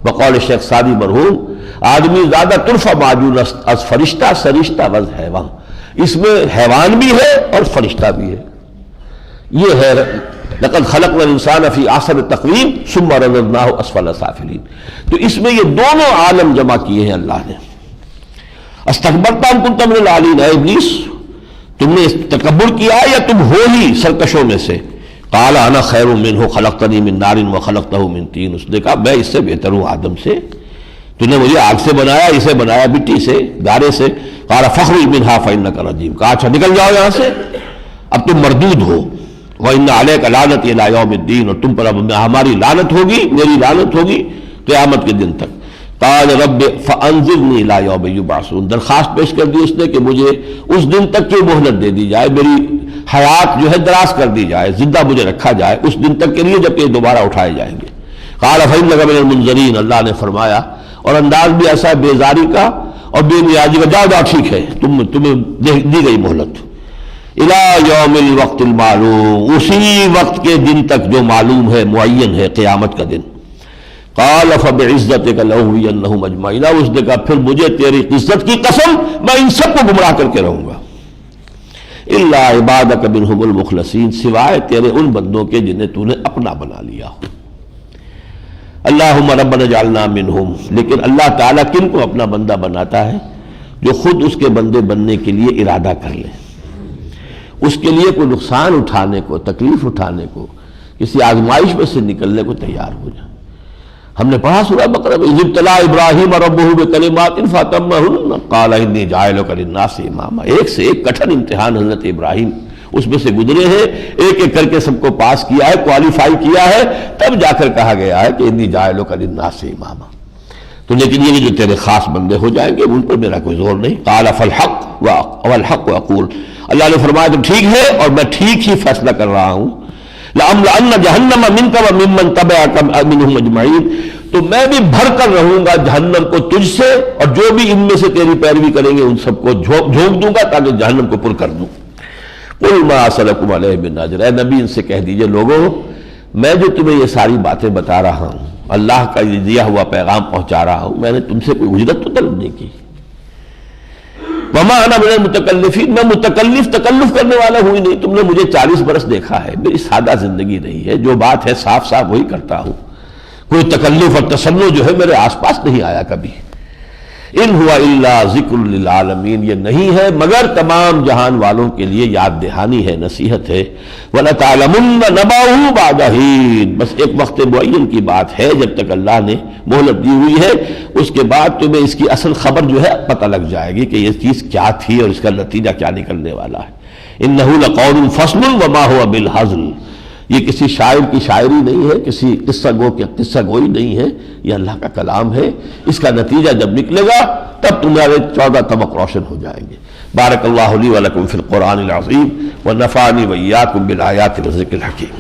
بقول شیخ سعدی مرحوم، آدمی زیادہ ترفع معجون از فرشتہ سرشتہ وز حیوان، اس میں حیوان بھی ہے اور فرشتہ بھی ہے۔ یہ ہے لقد خلقنا الانسان فی احسن تقویم ثم رددناہ اسفل سافلین۔ تو اس میں یہ دونوں عالم جمع کیے ہیں اللہ نے۔ استکبرت ام کنت من العالین، اے ابلیس تم نے تکبر کیا یا تم ہو ہی سرکشوں میں سے؟ قال انا خیر منہ خلقتنی من نار وخلقتہ من طین، اس نے کہا میں اس سے بہتر ہوں آدم سے، تو نے مجھے آگ سے بنایا، اسے بنایا مٹی سے، گارے سے۔ قال فاخرج منها فانک رجیم، کہا اچھا نکل جاؤ یہاں سے، اب تم مردود ہو۔ وان علیک لعنتی الی یوم الدین، اور تم پر اب ہماری لعنت ہوگی، میری لعنت ہوگی قیامت کے دن تک۔ قال رب فانظرنی الی یوم یبعثون، درخواست پیش کر دی اس نے کہ مجھے اس دن تک کی مہلت دے دی جائے، میری حیات جو ہے دراز کر دی جائے، زندہ مجھے رکھا جائے اس دن تک کے لیے جب کہ دوبارہ اٹھائے جائیں گے۔ قال فإنک من المنظرین، اللہ نے فرمایا، اور انداز بھی ایسا ہے بیزاری کا اور بے نیازی کا، جاؤ جاؤ ٹھیک ہے، تمہیں دی گئی مہلت۔ الی یوم الوقت المعلوم، اسی وقت کے دن تک جو معلوم ہے، معین ہے، قیامت کا دن۔ قال فبعزتک لأغوینہم اجمعین، اس نے کہا پھر مجھے تیری عزت کی قسم میں ان سب کو گمراہ کر کے رہوں گا، الا عبادک منہم المخلصین، سوائے تیرے ان بندوں کے جنہیں تو نے اپنا بنا لیا ہو۔ اللہم ربنا اجعلنا منہم، لیکن اللہ تعالیٰ کن کو اپنا بندہ بناتا ہے؟ جو خود اس کے بندے بننے کے لیے ارادہ کر لے، اس کے لیے کوئی نقصان اٹھانے کو، تکلیف اٹھانے کو، کسی آزمائش میں سے نکلنے کو تیار ہو جائے۔ ہم نے پڑھا سورہ بقرہ میں، اذ ابتلی ابراہیم ربہ بکلمات فاتمہن قال انی جاعلک للناس اماما، ایک سے ایک کٹھن امتحان حضرت ابراہیم اس میں سے گزرے ہیں، ایک ایک کر کے سب کو پاس کیا ہے، کوالیفائی کیا ہے، تب جا کر کہا گیا ہے کہ انی جاعلک للناس اماما۔ تو لیکن یہ جو تیرے خاص بندے ہو جائیں گے ان پر میرا کوئی زور نہیں۔ قال فالحق والحق اقول، اللہ نے فرمایا تو ٹھیک ہے اور میں ٹھیک ہی فیصلہ کر رہا ہوں۔ لَأَمْلَأَنَّ جَهَنَّمَ مِنْكَ وَمِمَّنْ تَبِعَكَ مِنْهُمْ أَجْمَعِينَ، تو میں بھی بھر کر رہوں گا جہنم کو تجھ سے، اور جو بھی ان میں سے تیری پیروی کریں گے ان سب کو جھونک دوں گا تاکہ جہنم کو پر کر دوں۔ قُلْ مَا أَسْأَلُكُمْ عَلَيْهِ مِنْ أَجْرٍ، اے نبی ان سے کہہ دیجئے لوگوں میں جو تمہیں یہ ساری باتیں بتا رہا ہوں، اللہ کا یہ دیا ہوا پیغام پہنچا رہا ہوں، میں نے تم سے کوئی اجرت تو طلب نہیں کی۔ وما انا من المتکلفین، میں متکلف تکلف کرنے والا ہوں ہی نہیں، تم نے مجھے 40 برس دیکھا ہے، میری سادہ زندگی رہی ہے، جو بات ہے صاف صاف وہی کرتا ہوں، کوئی تکلف اور تسنع جو ہے میرے آس پاس نہیں آیا کبھی۔ ان ہوا الا ذکر للعالمین، یہ نہیں ہے مگر تمام جہان والوں کے لیے یاد دہانی ہے، نصیحت ہے۔ وَلَتَعْلَمُنَّ نَبَأَهُ بَعْدَ حِینٍ، بس ایک وقت معین کی بات ہے، جب تک اللہ نے مہلت دی ہوئی ہے اس کے بعد تمہیں اس کی اصل خبر جو ہے پتہ لگ جائے گی کہ یہ چیز کیا تھی اور اس کا نتیجہ کیا نکلنے والا ہے۔ إِنَّهُ لَقَوْلٌ فَصْلٌ وَمَا هُوَ بِالْهَزْلِ، یہ کسی شاعر کی شاعری نہیں ہے، کسی قصہ گو کی قصہ گوئی نہیں ہے، یہ اللہ کا کلام ہے، اس کا نتیجہ جب نکلے گا تب تمہارے 14 طبق روشن ہو جائیں گے۔ بارک اللہ لی و لکم فی القرآن العظیم ونفعنی وإیاکم بالآیات والذکر الحکیم۔